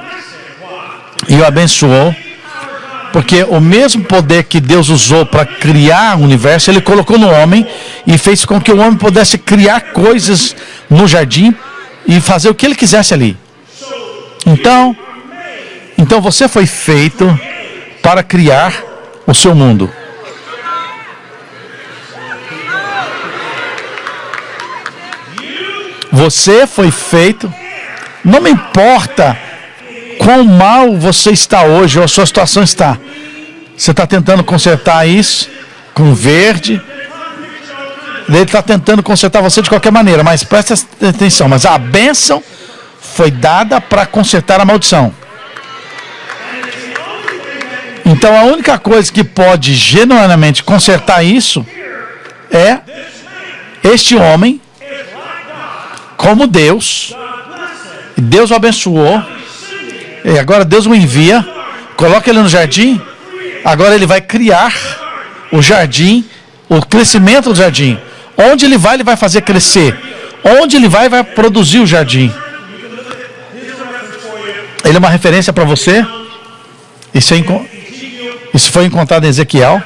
e o abençoou, porque o mesmo poder que Deus usou para criar o universo, ele colocou no homem e fez com que o homem pudesse criar coisas no jardim e fazer o que ele quisesse ali. Então você foi feito para criar o seu mundo. Você foi feito, não me importa quão mal você está hoje ou a sua situação está. Você está tentando consertar isso com verde. Ele está tentando consertar você de qualquer maneira, mas presta atenção. Mas a bênção foi dada para consertar a maldição. Então a única coisa que pode genuinamente consertar isso é este homem como Deus. Deus o abençoou. E agora Deus o envia. Coloca ele no jardim. Agora ele vai criar o jardim, o crescimento do jardim. Onde ele vai fazer crescer. Onde ele vai produzir o jardim. Ele é uma referência para você. Isso foi encontrado em Ezequiel,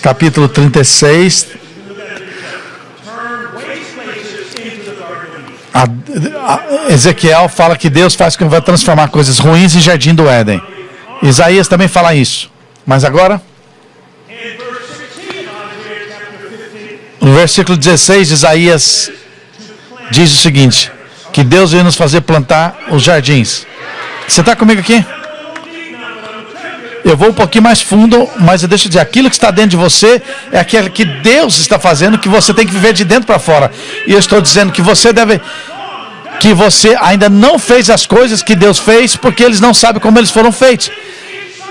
capítulo 36. Ezequiel fala que Deus faz com que vai transformar coisas ruins em jardim do Éden. Isaías também fala isso. Mas agora, no versículo 16 de Isaías, diz o seguinte: que Deus veio nos fazer plantar os jardins. Você está comigo aqui? Eu vou um pouquinho mais fundo, mas eu deixo dizer, aquilo que está dentro de você é aquilo que Deus está fazendo, que você tem que viver de dentro para fora. E eu estou dizendo que você ainda não fez as coisas que Deus fez, porque eles não sabem como eles foram feitos.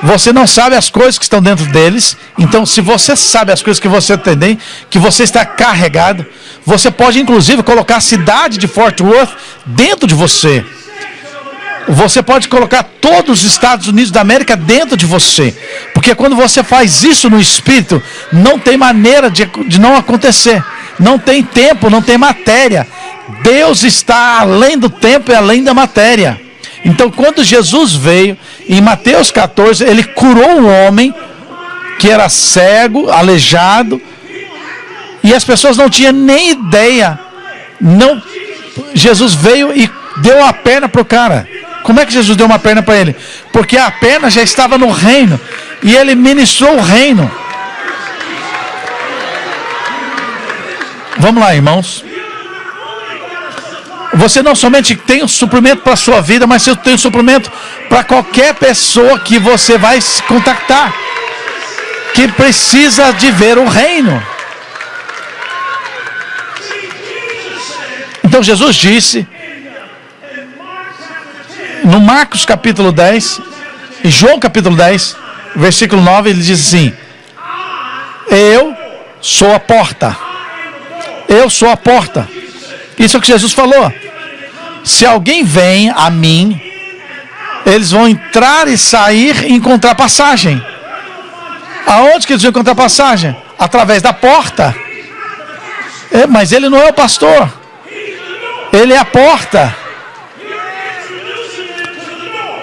Você não sabe as coisas que estão dentro deles. Então, se você sabe as coisas que você tem, que você está carregado, você pode inclusive colocar a cidade de Fort Worth dentro de você. Você pode colocar todos os Estados Unidos da América dentro de você. Porque quando você faz isso no Espírito, não tem maneira de não acontecer. Não tem tempo, não tem matéria. Deus está além do tempo e além da matéria. Então, quando Jesus veio, em Mateus 14, ele curou um homem que era cego, aleijado, e as pessoas não tinham nem ideia. Jesus veio e deu uma perna para o cara. Como é que Jesus deu uma perna para ele? Porque a perna já estava no reino, e ele ministrou o reino. Vamos lá, irmãos. Você não somente tem um suprimento para a sua vida, mas você tem um suprimento para qualquer pessoa que você vai se contactar, que precisa de ver o reino. Então Jesus disse, no Marcos capítulo 10, e João capítulo 10, versículo 9, ele diz assim: eu sou a porta. Eu sou a porta. Isso é o que Jesus falou. Se alguém vem a mim, eles vão entrar e sair e encontrar passagem. Aonde que eles vão encontrar passagem? Através da porta. Mas ele não é o pastor. Ele é a porta.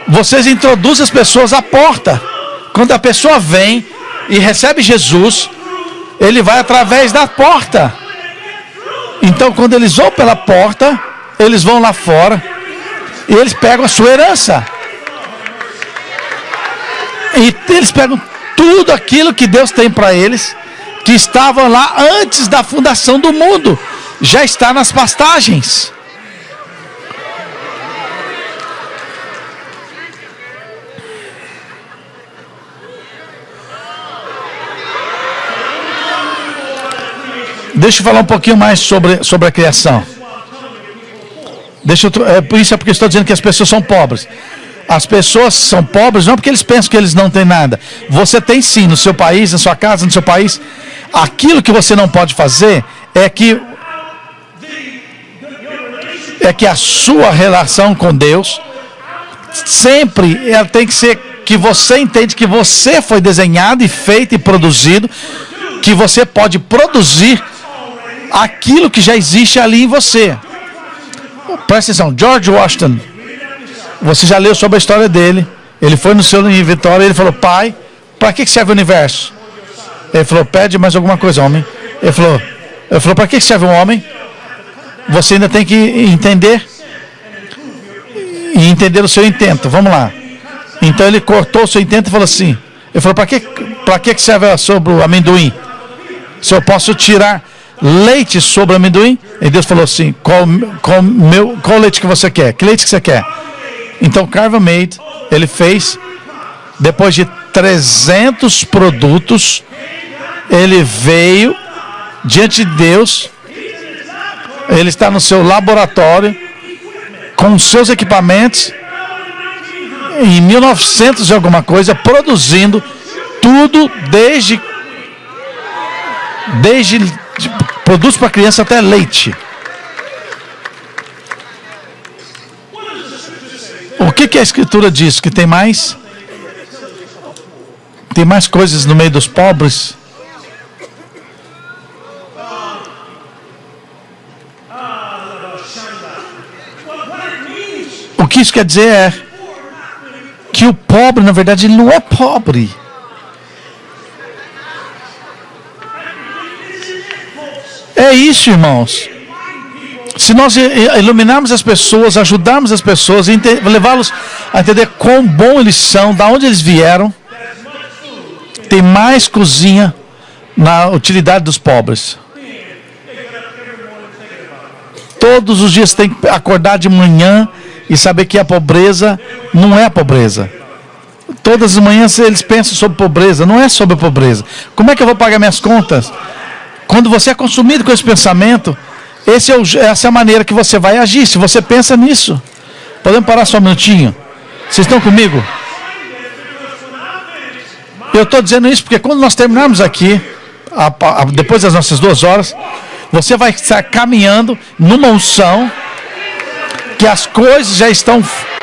Vocês introduzem as pessoas à porta. Quando a pessoa vem e recebe Jesus, ele vai através da porta. Então, quando eles vão pela porta, eles vão lá fora e eles pegam a sua herança. E eles pegam tudo aquilo que Deus tem para eles, que estavam lá antes da fundação do mundo. Já está nas pastagens. Deixa eu falar um pouquinho mais sobre a criação. Por isso é porque eu estou dizendo que as pessoas são pobres. As pessoas são pobres não porque eles pensam que eles não têm nada. Você tem sim, no seu país, na sua casa, no seu país. Aquilo que você não pode fazer é que a sua relação com Deus sempre ela tem que ser que você entende que você foi desenhado e feito e produzido, que você pode produzir aquilo que já existe ali em você. Presta atenção, George Washington, você já leu sobre a história dele. Ele foi no seu inventório e ele falou: pai, para que serve o universo? Ele falou: pede mais alguma coisa, homem. Ele falou, para que serve um homem? Você ainda tem que entender e entender o seu intento. Vamos lá. Então ele cortou o seu intento e falou assim. Ele falou: para que serve sobre o amendoim? Se eu posso tirar leite sobre o amendoim? E Deus falou assim: qual leite que você quer? Que leite que você quer? Então Carver Made, ele fez, depois de 300 produtos, ele veio diante de Deus. Ele está no seu laboratório com os seus equipamentos em 1900 e alguma coisa, produzindo tudo desde produtos para criança até leite. O que a Escritura diz? Que tem mais coisas no meio dos pobres. O que isso quer dizer é que o pobre, na verdade, ele não é pobre. É isso, irmãos. Se nós iluminarmos as pessoas, ajudarmos as pessoas, levá-los a entender quão bom eles são, de onde eles vieram, tem mais cozinha na utilidade dos pobres. Todos os dias tem que acordar de manhã e saber que a pobreza não é a pobreza. Todas as manhãs eles pensam sobre pobreza, não é sobre a pobreza. Como é que eu vou pagar minhas contas? Quando você é consumido com esse pensamento, essa é a maneira que você vai agir. Se você pensa nisso, podemos parar só um minutinho? Vocês estão comigo? Eu estou dizendo isso porque quando nós terminarmos aqui, depois das nossas 2 horas, você vai estar caminhando numa unção que as coisas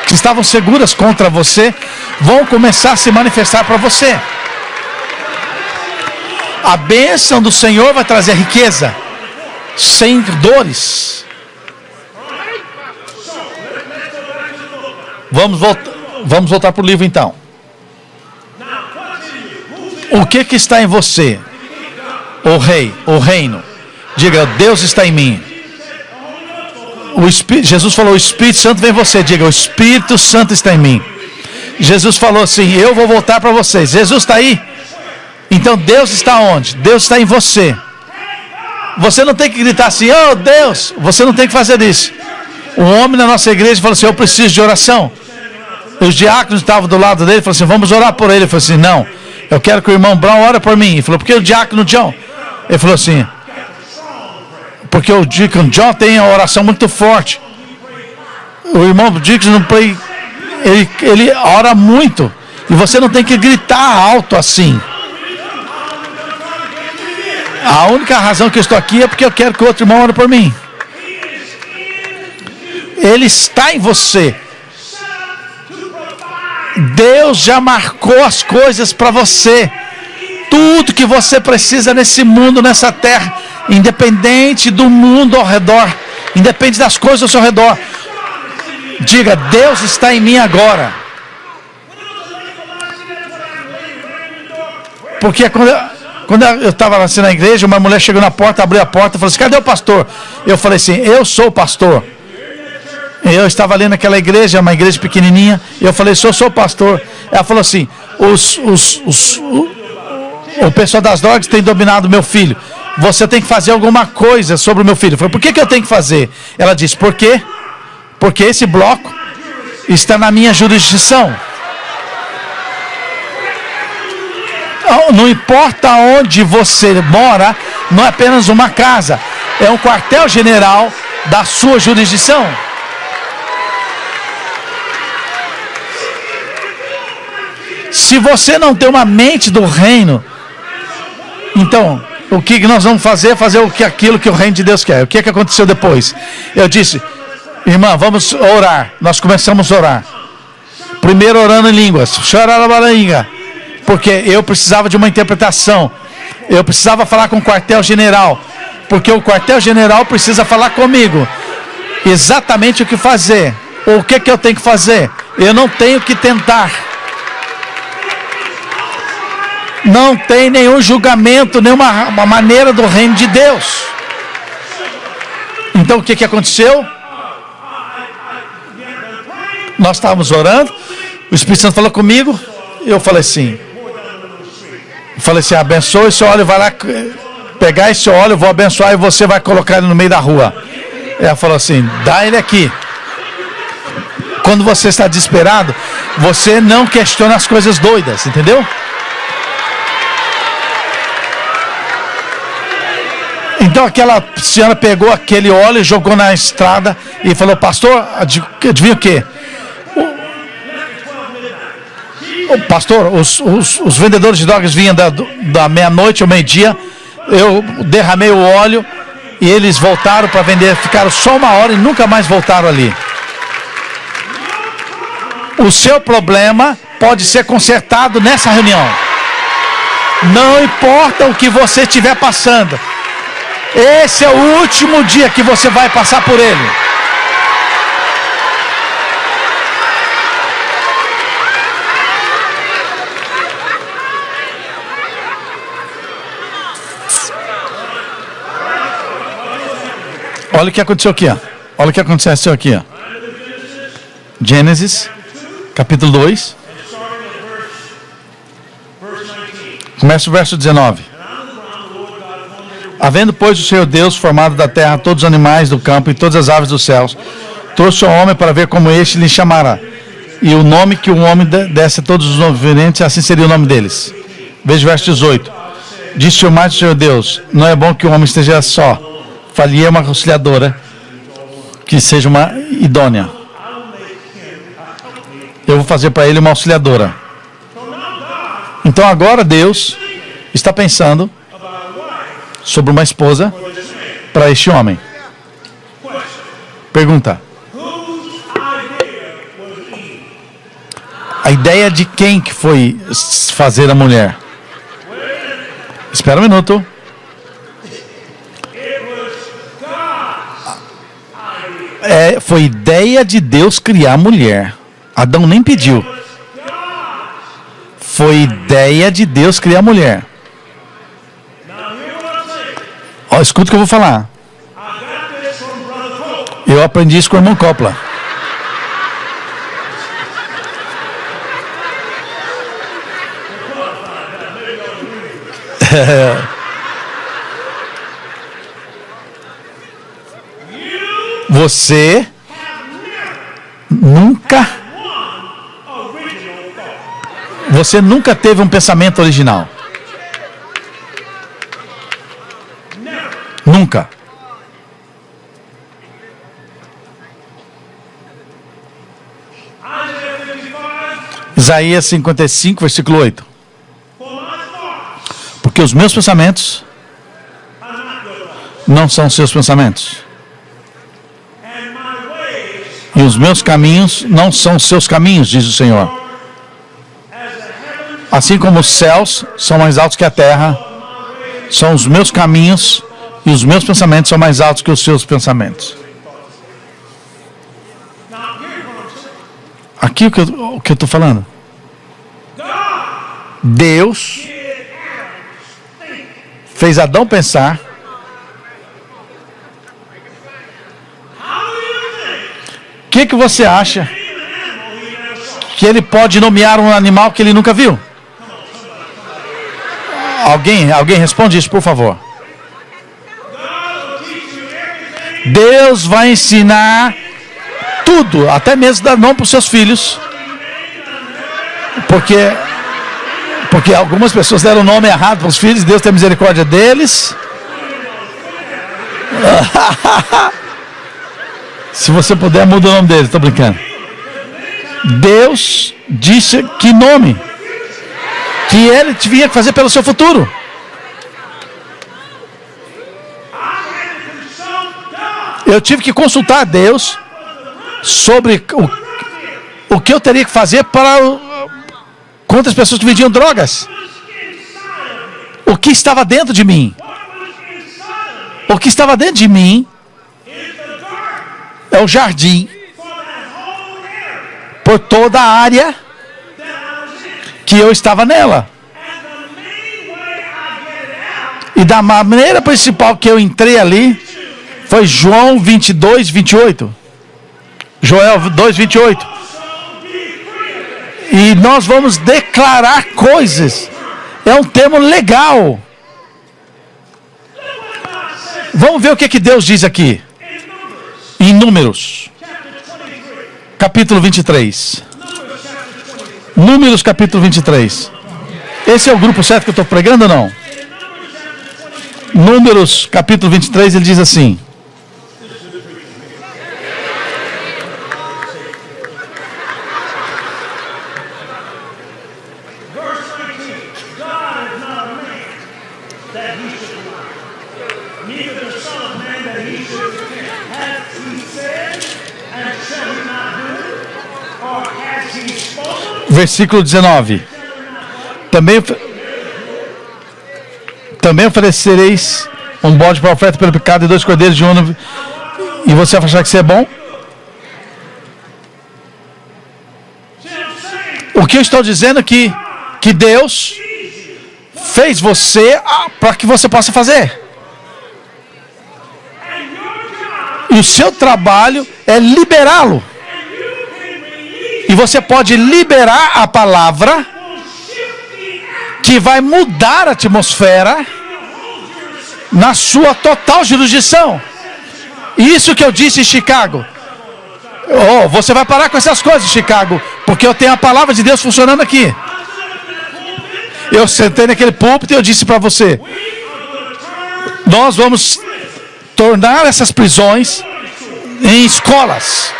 que estavam seguras contra você vão começar a se manifestar para você. A bênção do Senhor vai trazer riqueza sem dores. Vamos voltar para o livro então. O que está em você? O rei, o reino. Diga, Deus está em mim. Jesus falou, o Espírito Santo vem em você. Diga, o Espírito Santo está em mim. Jesus falou assim, eu vou voltar para vocês. Jesus está aí? Então Deus está onde? Deus está em você. Você não tem que gritar assim, oh Deus. Você não tem que fazer isso. Um homem na nossa igreja falou assim, eu preciso de oração. Os diáconos estavam do lado dele, falou assim, vamos orar por ele. Ele falou assim, não, eu quero que o irmão Brown ore por mim. Ele falou, por que o diácono John? Ele falou assim, porque o diácono John tem uma oração muito forte. O irmão diácono ele ora muito. E você não tem que gritar alto assim. A única razão que eu estou aqui é porque eu quero que o outro irmão ore por mim. Ele está em você. Deus já marcou as coisas para você. Tudo que você precisa nesse mundo, nessa terra, independente do mundo ao redor, independente das coisas ao seu redor. Diga, Deus está em mim agora. Porque quando eu estava assim na igreja, uma mulher chegou na porta, abriu a porta e falou assim, cadê o pastor? Eu falei assim, eu sou o pastor. Eu estava ali naquela igreja, uma igreja pequenininha, e eu falei, eu sou o pastor. Ela falou assim, o pessoal das drogas tem dominado meu filho. Você tem que fazer alguma coisa sobre o meu filho. Eu falei, por que eu tenho que fazer? Ela disse, por quê? Porque esse bloco está na minha jurisdição. Não importa onde você mora, não é apenas uma casa, é um quartel-general da sua jurisdição. Se você não tem uma mente do reino, então, o que nós vamos fazer? Fazer aquilo que o reino de Deus quer. O que aconteceu depois? Eu disse, irmã, vamos orar. Nós começamos a orar. Primeiro orando em línguas. Porque eu precisava de uma interpretação. Eu precisava falar com o quartel-general. Porque o quartel-general precisa falar comigo. Exatamente o que fazer. O que eu tenho que fazer? Eu não tenho que tentar. Não tem nenhum julgamento, nenhuma maneira do reino de Deus. Então o que aconteceu? Nós estávamos orando, o Espírito Santo falou comigo, e eu falei assim, abençoa esse óleo, vai lá pegar esse óleo, eu vou abençoar e você vai colocar ele no meio da rua. Ela falou assim, dá ele aqui. Quando você está desesperado, você não questiona as coisas doidas, entendeu? Então aquela senhora pegou aquele óleo, jogou na estrada e falou, pastor, adivinha o quê? Pastor, os vendedores de drogas vinham da meia-noite ao meio-dia, eu derramei o óleo e eles voltaram para vender, ficaram só 1 hora e nunca mais voltaram ali. O seu problema pode ser consertado nessa reunião. Não importa o que você estiver passando. Esse é o último dia que você vai passar por ele. Olha o que aconteceu aqui, ó. Olha o que aconteceu aqui, ó. Gênesis, capítulo 2. Começa o verso 19. Havendo, pois, o Senhor Deus formado da terra todos os animais do campo e todas as aves dos céus, trouxe o homem para ver como este lhe chamará. E o nome que o homem desse a todos os viventes, assim seria o nome deles. Veja o verso 18. Disse o mais o Senhor Deus: não é bom que o homem esteja só. Faria uma auxiliadora que seja uma idônea. Eu vou fazer para ele uma auxiliadora. Então agora Deus está pensando sobre uma esposa para este homem. Pergunta: a ideia de quem que foi fazer a mulher? Espera um minuto. Foi ideia de Deus criar a mulher. Adão nem pediu. Foi ideia de Deus criar a mulher. Ó, escuta o que eu vou falar. Eu aprendi isso com o irmão Coppola. Você nunca teve um pensamento original. Nunca. Isaías 55, versículo 8. Porque os meus pensamentos não são seus pensamentos. E os meus caminhos não são seus caminhos, diz o Senhor. Assim como os céus são mais altos que a terra, são os meus caminhos e os meus pensamentos são mais altos que os seus pensamentos. Aqui o que eu estou falando. Deus fez Adão pensar. O que você acha que ele pode nomear um animal que ele nunca viu? Alguém responde isso, por favor. Deus vai ensinar tudo, até mesmo dar nome para os seus filhos. Porque algumas pessoas deram o nome errado para os filhos, Deus tem misericórdia deles. Se você puder, muda o nome deles, estou brincando. Deus disse que nome que ele tinha que fazer pelo seu futuro. Eu tive que consultar a Deus sobre o que eu teria que fazer para contra as pessoas que vendiam drogas. O que estava dentro de mim? O que estava dentro de mim é o jardim por toda a área que eu estava nela. E da maneira principal que eu entrei ali foi João 22, 28. Joel 2, 28. E nós vamos declarar coisas. É um termo legal. Vamos ver o que Deus diz aqui. Em Números, capítulo 23. Números, capítulo 23. Esse é o grupo certo que eu estou pregando ou não? Números, capítulo 23, ele diz assim. Versículo 19. Também oferecereis um bode para oferta pelo pecado e 2 cordeiros de um ano. E você vai achar que isso é bom? O que eu estou dizendo é que Deus fez você para que você possa fazer. O seu trabalho é liberá-lo. E você pode liberar a palavra que vai mudar a atmosfera na sua total jurisdição. Isso que eu disse em Chicago. Oh, você vai parar com essas coisas, Chicago, porque eu tenho a palavra de Deus funcionando aqui. Eu sentei naquele púlpito e eu disse para você: nós vamos tornar essas prisões em escolas.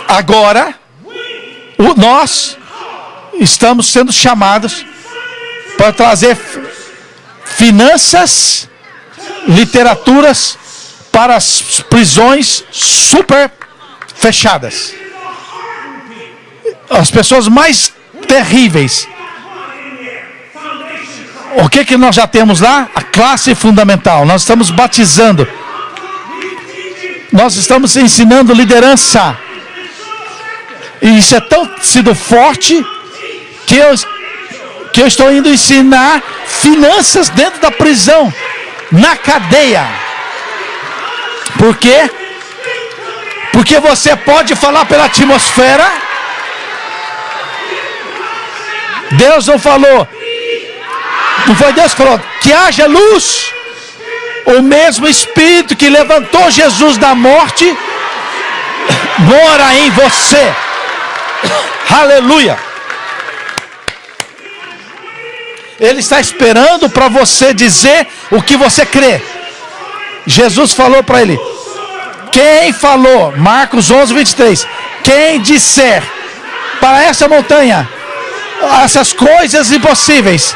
Agora, nós estamos sendo chamados para trazer finanças, literaturas para as prisões super fechadas. As pessoas mais terríveis. O que nós já temos lá? A classe fundamental. Nós estamos batizando. Nós estamos ensinando liderança. E isso é tão sido forte que eu estou indo ensinar finanças dentro da prisão, na cadeia. Por quê? Porque você pode falar pela atmosfera. Deus não falou. Não foi Deus que falou que haja luz. O mesmo Espírito que levantou Jesus da morte mora em você. Aleluia. Ele está esperando para você dizer o que você crê. Jesus falou para ele: quem falou, Marcos 11, 23, quem disser para essa montanha, essas coisas impossíveis,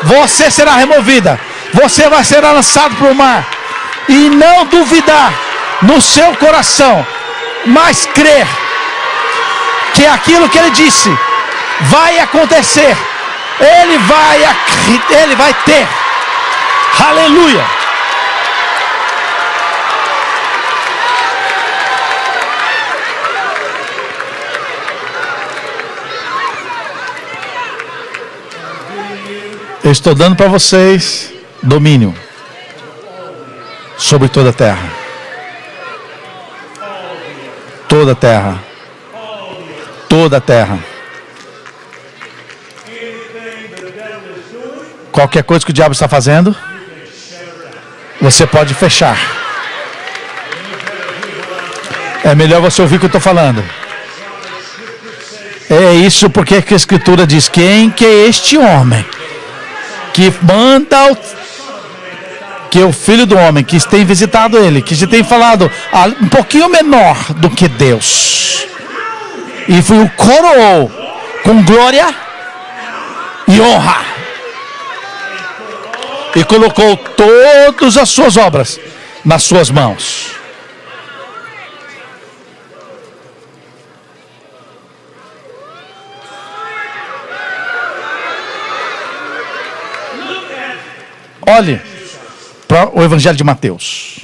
você será removida, você vai ser lançado para o mar, e não duvidar no seu coração, mas crer que aquilo que ele disse vai acontecer, ele vai ter. Aleluia. Eu estou dando para vocês domínio sobre toda a terra. Toda a terra. Toda a terra. Qualquer coisa que o diabo está fazendo, você pode fechar. É melhor você ouvir o que eu estou falando. É isso porque a Escritura diz: quem que é este homem que manda que o Filho do Homem, que tem visitado ele, que se tem falado um pouquinho menor do que Deus, e o coroou com glória e honra, e colocou todas as suas obras nas suas mãos. Olhe para o Evangelho de Mateus,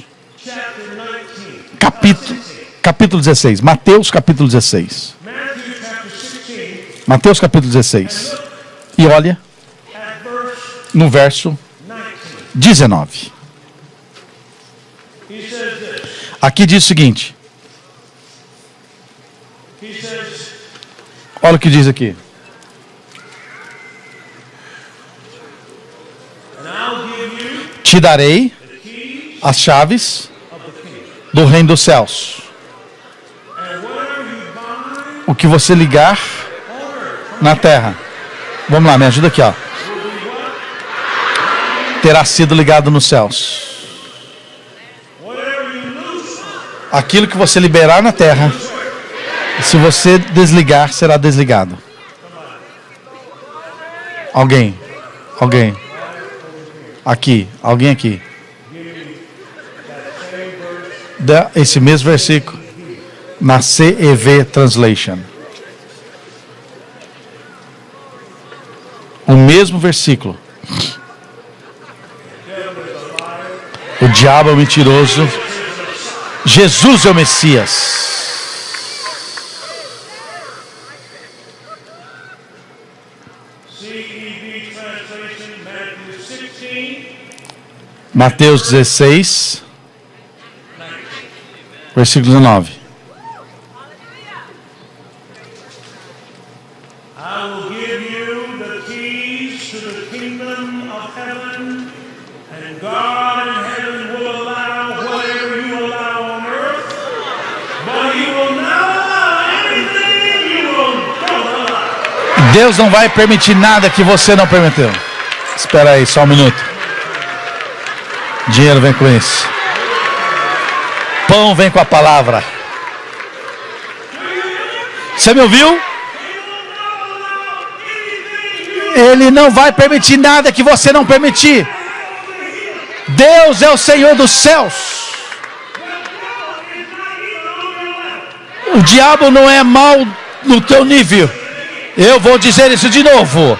capítulo 16. Mateus capítulo 16. Mateus capítulo 16. E olha no verso 19. Aqui diz o seguinte. Olha o que diz aqui. Te darei as chaves do reino dos céus. O que você ligar na terra, vamos lá, me ajuda aqui, ó, terá sido ligado nos céus. Aquilo que você liberar na terra, se você desligar, será desligado. Alguém. Aqui, alguém aqui. Esse mesmo versículo na CEV Translation. O mesmo versículo. O diabo é o mentiroso. Jesus é o Messias. Mateus 16, versículo 19. I will give you the keys to the kingdom of heaven, and God in heaven will allow whatever you allow on earth, but He will not allow anything you don't allow. Deus não vai permitir nada que você não permitiu. Espera aí, só um minuto. Dinheiro vem com isso. Pão vem com a palavra. Você me ouviu? Ele não vai permitir nada que você não permitir. Deus é o Senhor dos céus. O diabo não é mal no teu nível. Eu vou dizer isso de novo.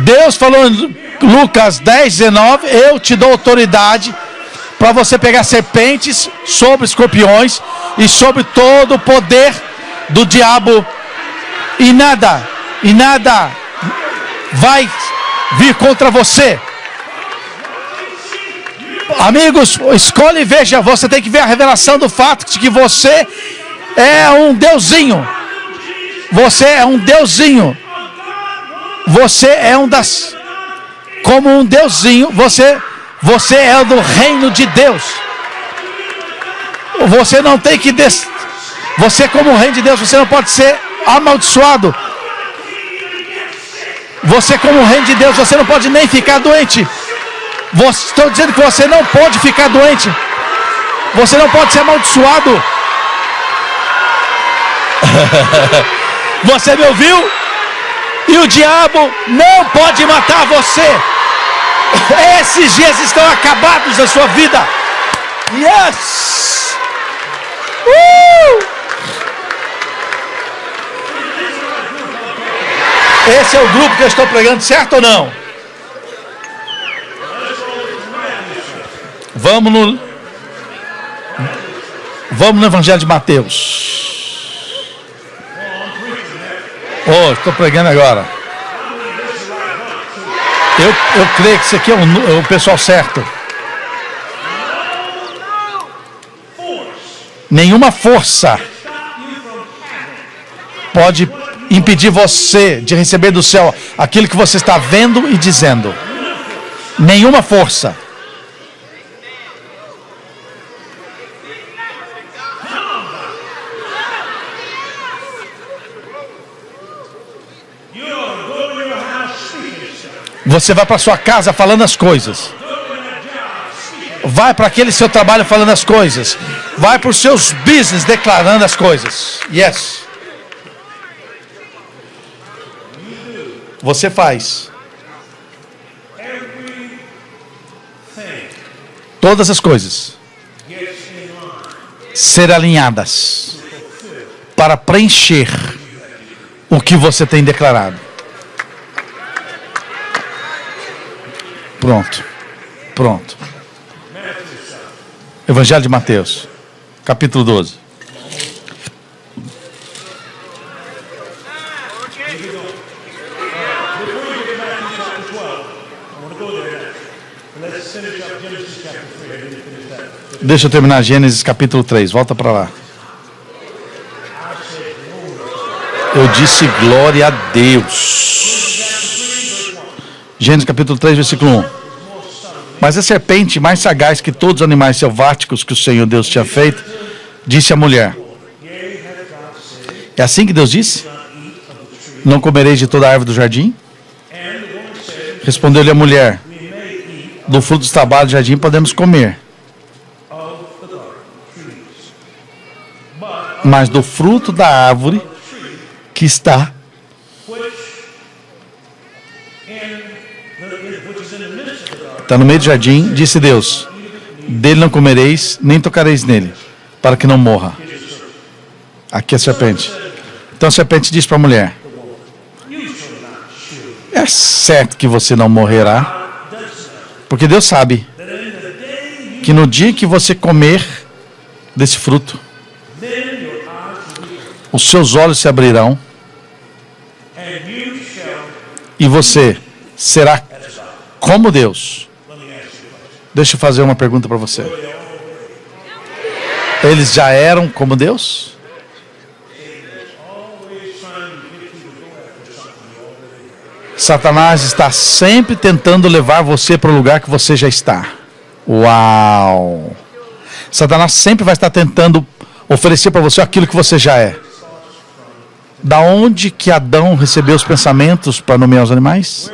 Deus falou em Lucas 10, 19, eu te dou autoridade para você pegar serpentes, sobre escorpiões e sobre todo o poder do diabo, e nada vai vir contra você. Amigos, escolhe e veja, você tem que ver a revelação do fato de que você é um deusinho. Você é um deusinho. Você é como um deusinho, você é do reino de Deus. Você não tem que você como o reino de Deus, você não pode ser amaldiçoado. Você como o reino de Deus, você não pode nem ficar doente. Estou dizendo que você não pode ficar doente. Você não pode ser amaldiçoado. Você me ouviu? E o diabo não pode matar você. Esses dias estão acabados na sua vida. Yes! Esse é o grupo que eu estou pregando, certo ou não? Vamos no Evangelho de Mateus. Estou pregando agora. Eu creio que isso aqui é o pessoal certo. Nenhuma força pode impedir você de receber do céu aquilo que você está vendo e dizendo. Nenhuma força. Você vai para sua casa falando as coisas. Vai para aquele seu trabalho falando as coisas. Vai para os seus business declarando as coisas. Yes. Você faz. Todas as coisas ser alinhadas para preencher o que você tem declarado. Pronto. Evangelho de Mateus, capítulo 12. Deixa eu terminar Gênesis capítulo 3, volta para lá. Eu disse glória a Deus. Gênesis capítulo 3, versículo 1. Mas a serpente, mais sagaz que todos os animais selváticos que o Senhor Deus tinha feito, disse à mulher: é assim que Deus disse? Não comereis de toda a árvore do jardim? Respondeu-lhe a mulher: do fruto dos trabalhos do jardim podemos comer, mas do fruto da árvore que está no meio do jardim, disse Deus: dele não comereis, nem tocareis nele, para que não morra. Aqui a serpente. Então a serpente disse para a mulher: é certo que você não morrerá, porque Deus sabe que no dia que você comer desse fruto, os seus olhos se abrirão e você será como Deus. Deixa eu fazer uma pergunta para você. Eles já eram como Deus? Satanás está sempre tentando levar você para o lugar que você já está. Uau! Satanás sempre vai estar tentando oferecer para você aquilo que você já é. Da onde que Adão recebeu os pensamentos para nomear os animais?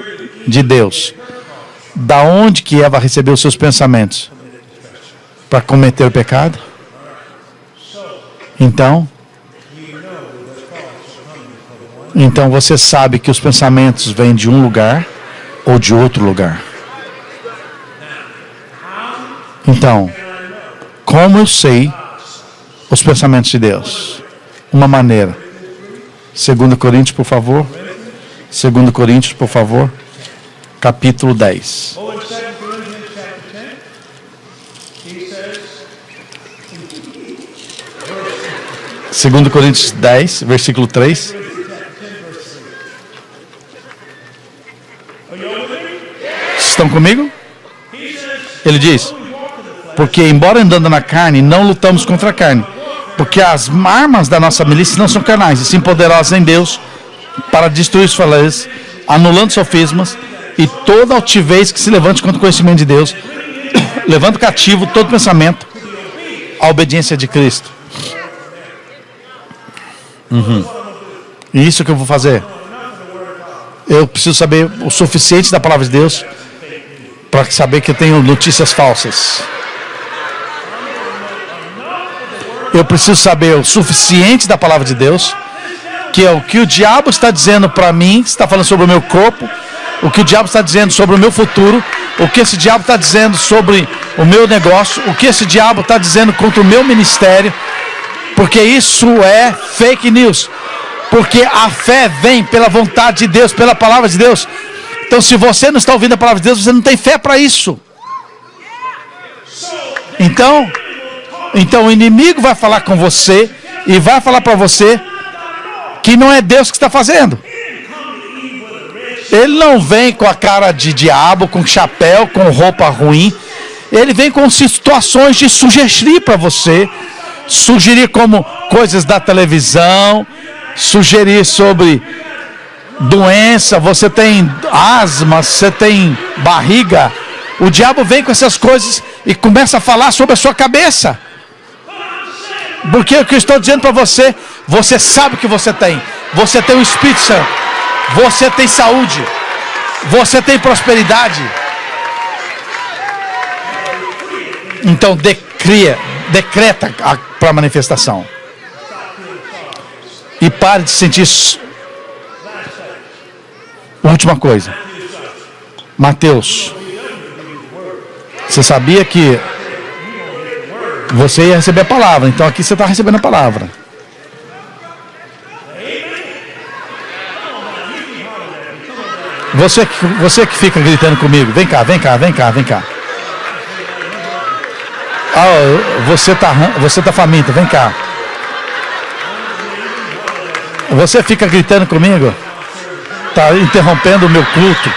De Deus. Da onde que Eva recebeu os seus pensamentos? Para cometer o pecado? Então você sabe que os pensamentos vêm de um lugar ou de outro lugar. Então, como eu sei os pensamentos de Deus? Uma maneira. 2 Coríntios, por favor. 2 Coríntios, por favor. Capítulo 10. 2 Coríntios 10, versículo 3. Estão comigo? Ele diz: porque embora andando na carne, não lutamos contra a carne, porque as armas da nossa milícia não são carnais, e sim poderosas em Deus para destruir os fortalezas, anulando sofismas e toda altivez que se levante contra o conhecimento de Deus, levando cativo todo pensamento à obediência de Cristo. E isso que eu vou fazer. Eu preciso saber o suficiente da palavra de Deus para saber que eu tenho notícias falsas. Eu preciso saber o suficiente da palavra de Deus, que é o que o diabo está dizendo para mim, está falando sobre o meu corpo, o que o diabo está dizendo sobre o meu futuro, o que esse diabo está dizendo sobre o meu negócio, o que esse diabo está dizendo contra o meu ministério, porque isso é fake news. Porque a fé vem pela vontade de Deus, pela palavra de Deus. Então, se você não está ouvindo a palavra de Deus, você não tem fé para isso. Então o inimigo vai falar com você e vai falar para você que não é Deus que está fazendo. Ele não vem com a cara de diabo, com chapéu, com roupa ruim. Ele vem com situações de sugerir para você. Sugerir como coisas da televisão, sugerir sobre doença, você tem asma, você tem barriga. O diabo vem com essas coisas e começa a falar sobre a sua cabeça. Porque o que eu estou dizendo para você, você sabe o que você tem. Você tem o Espírito Santo, você tem saúde, você tem prosperidade. Então decreta para a manifestação. E pare de sentir. Última coisa. Mateus. Você sabia que você ia receber a palavra. Então aqui você está recebendo a palavra. Você que fica gritando comigo. Vem cá. Você tá faminto, vem cá. Você fica gritando comigo? Tá interrompendo o meu culto.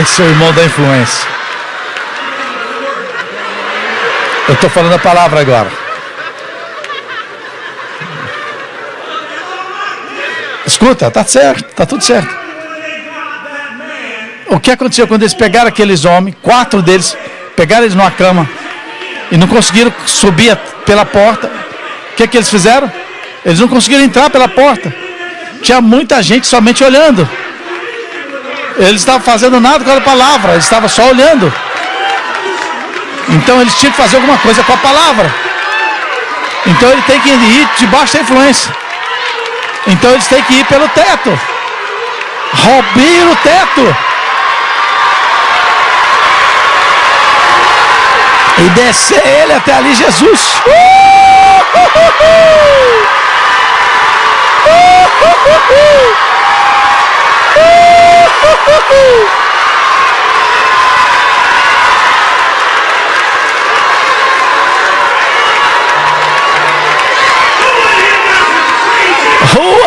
Esse é o irmão da influência. Eu estou falando a palavra agora. Escuta, tá certo, tá tudo certo. O que aconteceu quando eles pegaram aqueles homens, 4 deles, pegaram eles numa cama e não conseguiram subir pela porta? O que eles fizeram? Eles não conseguiram entrar pela porta. Tinha muita gente somente olhando. Eles estavam fazendo nada com a palavra, eles estavam só olhando. Então eles tinham que fazer alguma coisa com a palavra. Então ele tem que ir debaixo da influência. Então eles têm que ir pelo teto. Romper o teto. E descer ele até ali, Jesus.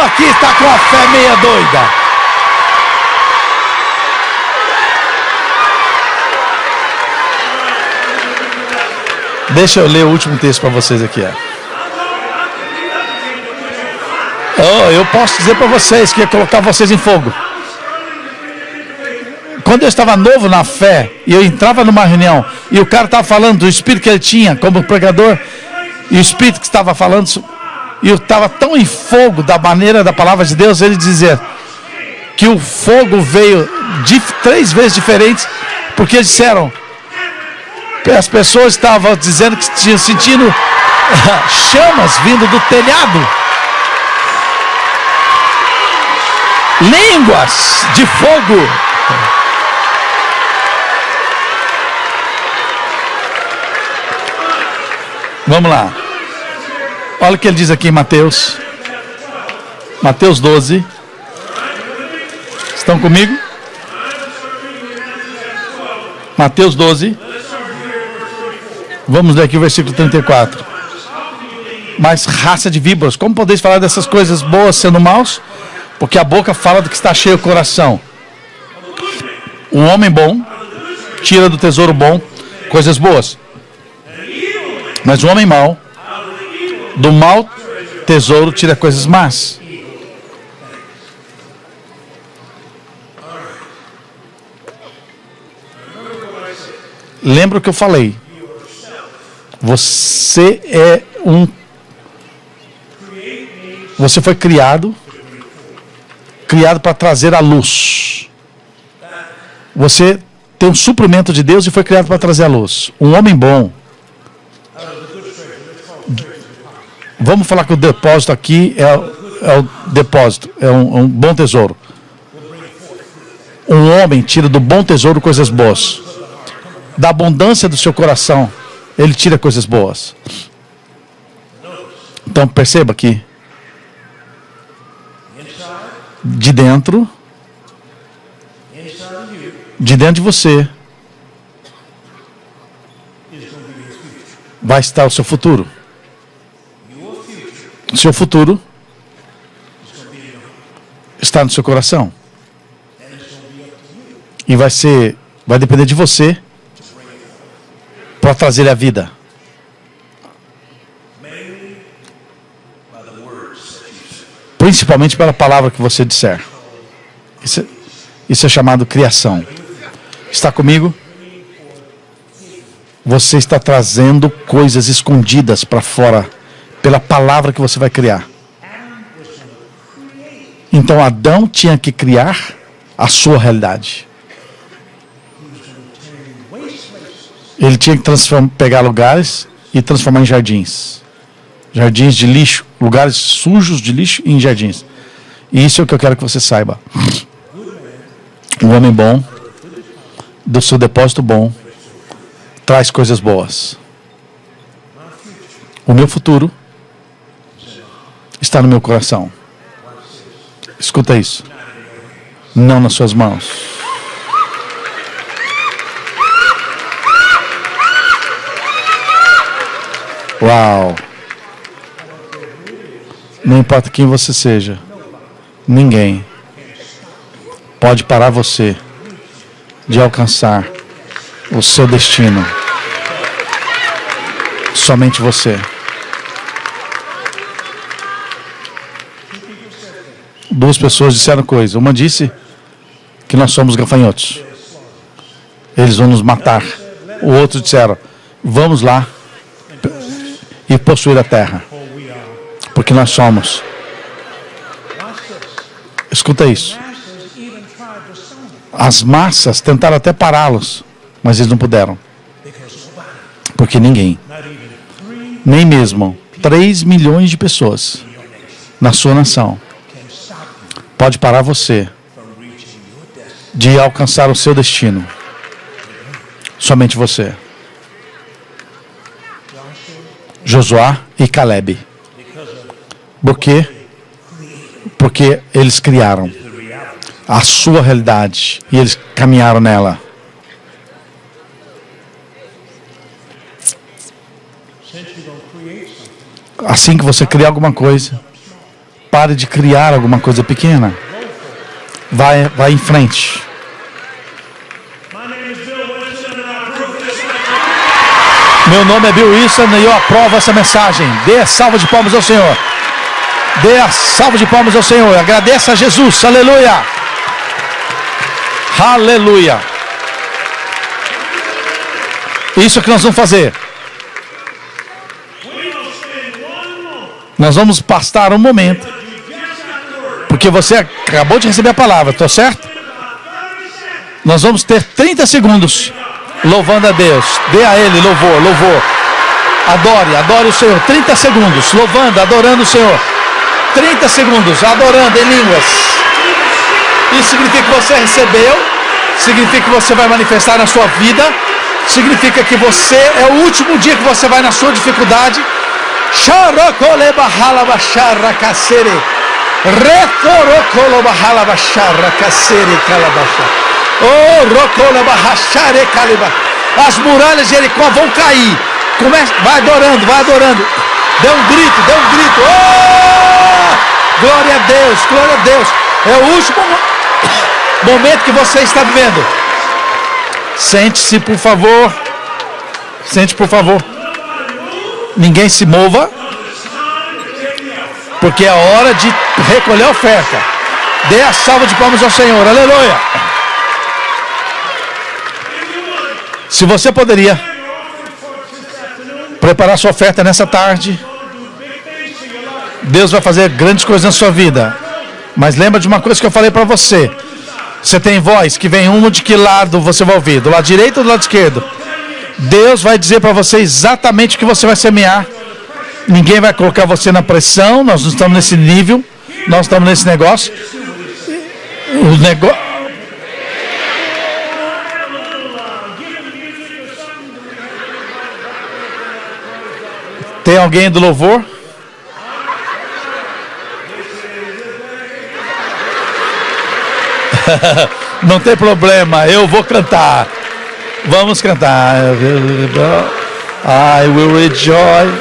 Aqui está com a fé meia doida. Deixa eu ler o último texto para vocês aqui. Eu posso dizer para vocês que ia colocar vocês em fogo. Quando eu estava novo na fé e eu entrava numa reunião e o cara estava falando do espírito que ele tinha como pregador e o espírito que estava falando, e eu estava tão em fogo da maneira da palavra de Deus, ele dizia que o fogo veio de 3 vezes diferentes, porque eles disseram, as pessoas estavam dizendo que tinham sentindo chamas vindo do telhado, línguas de fogo. Vamos lá. Olha o que ele diz aqui em Mateus 12. Estão comigo? Mateus 12. Vamos ler aqui o versículo 34. Mas raça de víboras, como podeis falar dessas coisas boas sendo maus? Porque a boca fala do que está cheio o coração. Um homem bom tira do tesouro bom coisas boas, mas o homem mau do mau tesouro tira coisas más. Lembra o que eu falei? Você foi criado para trazer a luz. Você tem um suprimento de Deus e foi criado para trazer a luz. Um homem bom. Vamos falar que o depósito aqui é o depósito, é um bom tesouro. Um homem tira do bom tesouro coisas boas. Da abundância do seu coração, ele tira coisas boas. Então perceba aqui. De dentro de você vai estar o seu futuro. O seu futuro está no seu coração. E vai depender de você para trazer a vida. Principalmente pela palavra que você disser. Isso é chamado criação. Está comigo? Você está trazendo coisas escondidas para fora pela palavra que você vai criar. Então Adão tinha que criar a sua realidade. Ele tinha que pegar lugares e transformar em jardins. Jardins de lixo, lugares sujos de lixo em jardins. E isso é o que eu quero que você saiba. Um homem bom, do seu depósito bom, traz coisas boas. O meu futuro está no meu coração. Escuta isso. Não nas suas mãos. Uau! Não importa quem você seja, ninguém pode parar você de alcançar o seu destino. Somente você. Duas pessoas disseram coisa. Uma disse que nós somos gafanhotos. Eles vão nos matar. O outro disseram, vamos lá e possuir a terra. Porque nós somos. Escuta isso. As massas tentaram até pará-los, mas eles não puderam. Porque ninguém, nem mesmo 3 milhões de pessoas na sua nação, pode parar você de alcançar o seu destino. Somente você. Josué e Caleb. Por quê? Porque eles criaram a sua realidade e eles caminharam nela. Assim que você criar alguma coisa, pare de criar alguma coisa pequena. Vai em frente. Meu nome é Bill Wilson e eu aprovo essa mensagem. Dê a salva de palmas ao Senhor. Dê a salva de palmas ao Senhor. Agradeça a Jesus. Aleluia. Aleluia. Isso é o que nós vamos fazer. Nós vamos pastar um momento. Porque você acabou de receber a palavra, tá certo? Nós vamos ter 30 segundos louvando a Deus. Dê a Ele louvor. Adore o Senhor. 30 segundos, louvando, adorando o Senhor. 30 segundos, adorando em línguas. Isso significa que você recebeu. Significa que você vai manifestar na sua vida. Significa que você é o último dia que você vai na sua dificuldade. As muralhas de Jericó vão cair. Vai adorando. Dê um grito. Oh! Glória a Deus. É o último momento que você está vivendo. Sente-se, por favor. Ninguém se mova. Porque é a hora de recolher a oferta. Dê a salva de palmas ao Senhor. Aleluia. Se você poderia preparar sua oferta nessa tarde, Deus vai fazer grandes coisas na sua vida. Mas lembra de uma coisa que eu falei para você. Você tem voz que vem de que lado você vai ouvir? Do lado direito ou do lado esquerdo? Deus vai dizer para você exatamente o que você vai semear. Ninguém vai colocar você na pressão. Nós não estamos nesse nível. Nós estamos nesse negócio. O negócio. Tem alguém do louvor? Não tem problema, eu vou cantar. Vamos cantar. I will rejoice.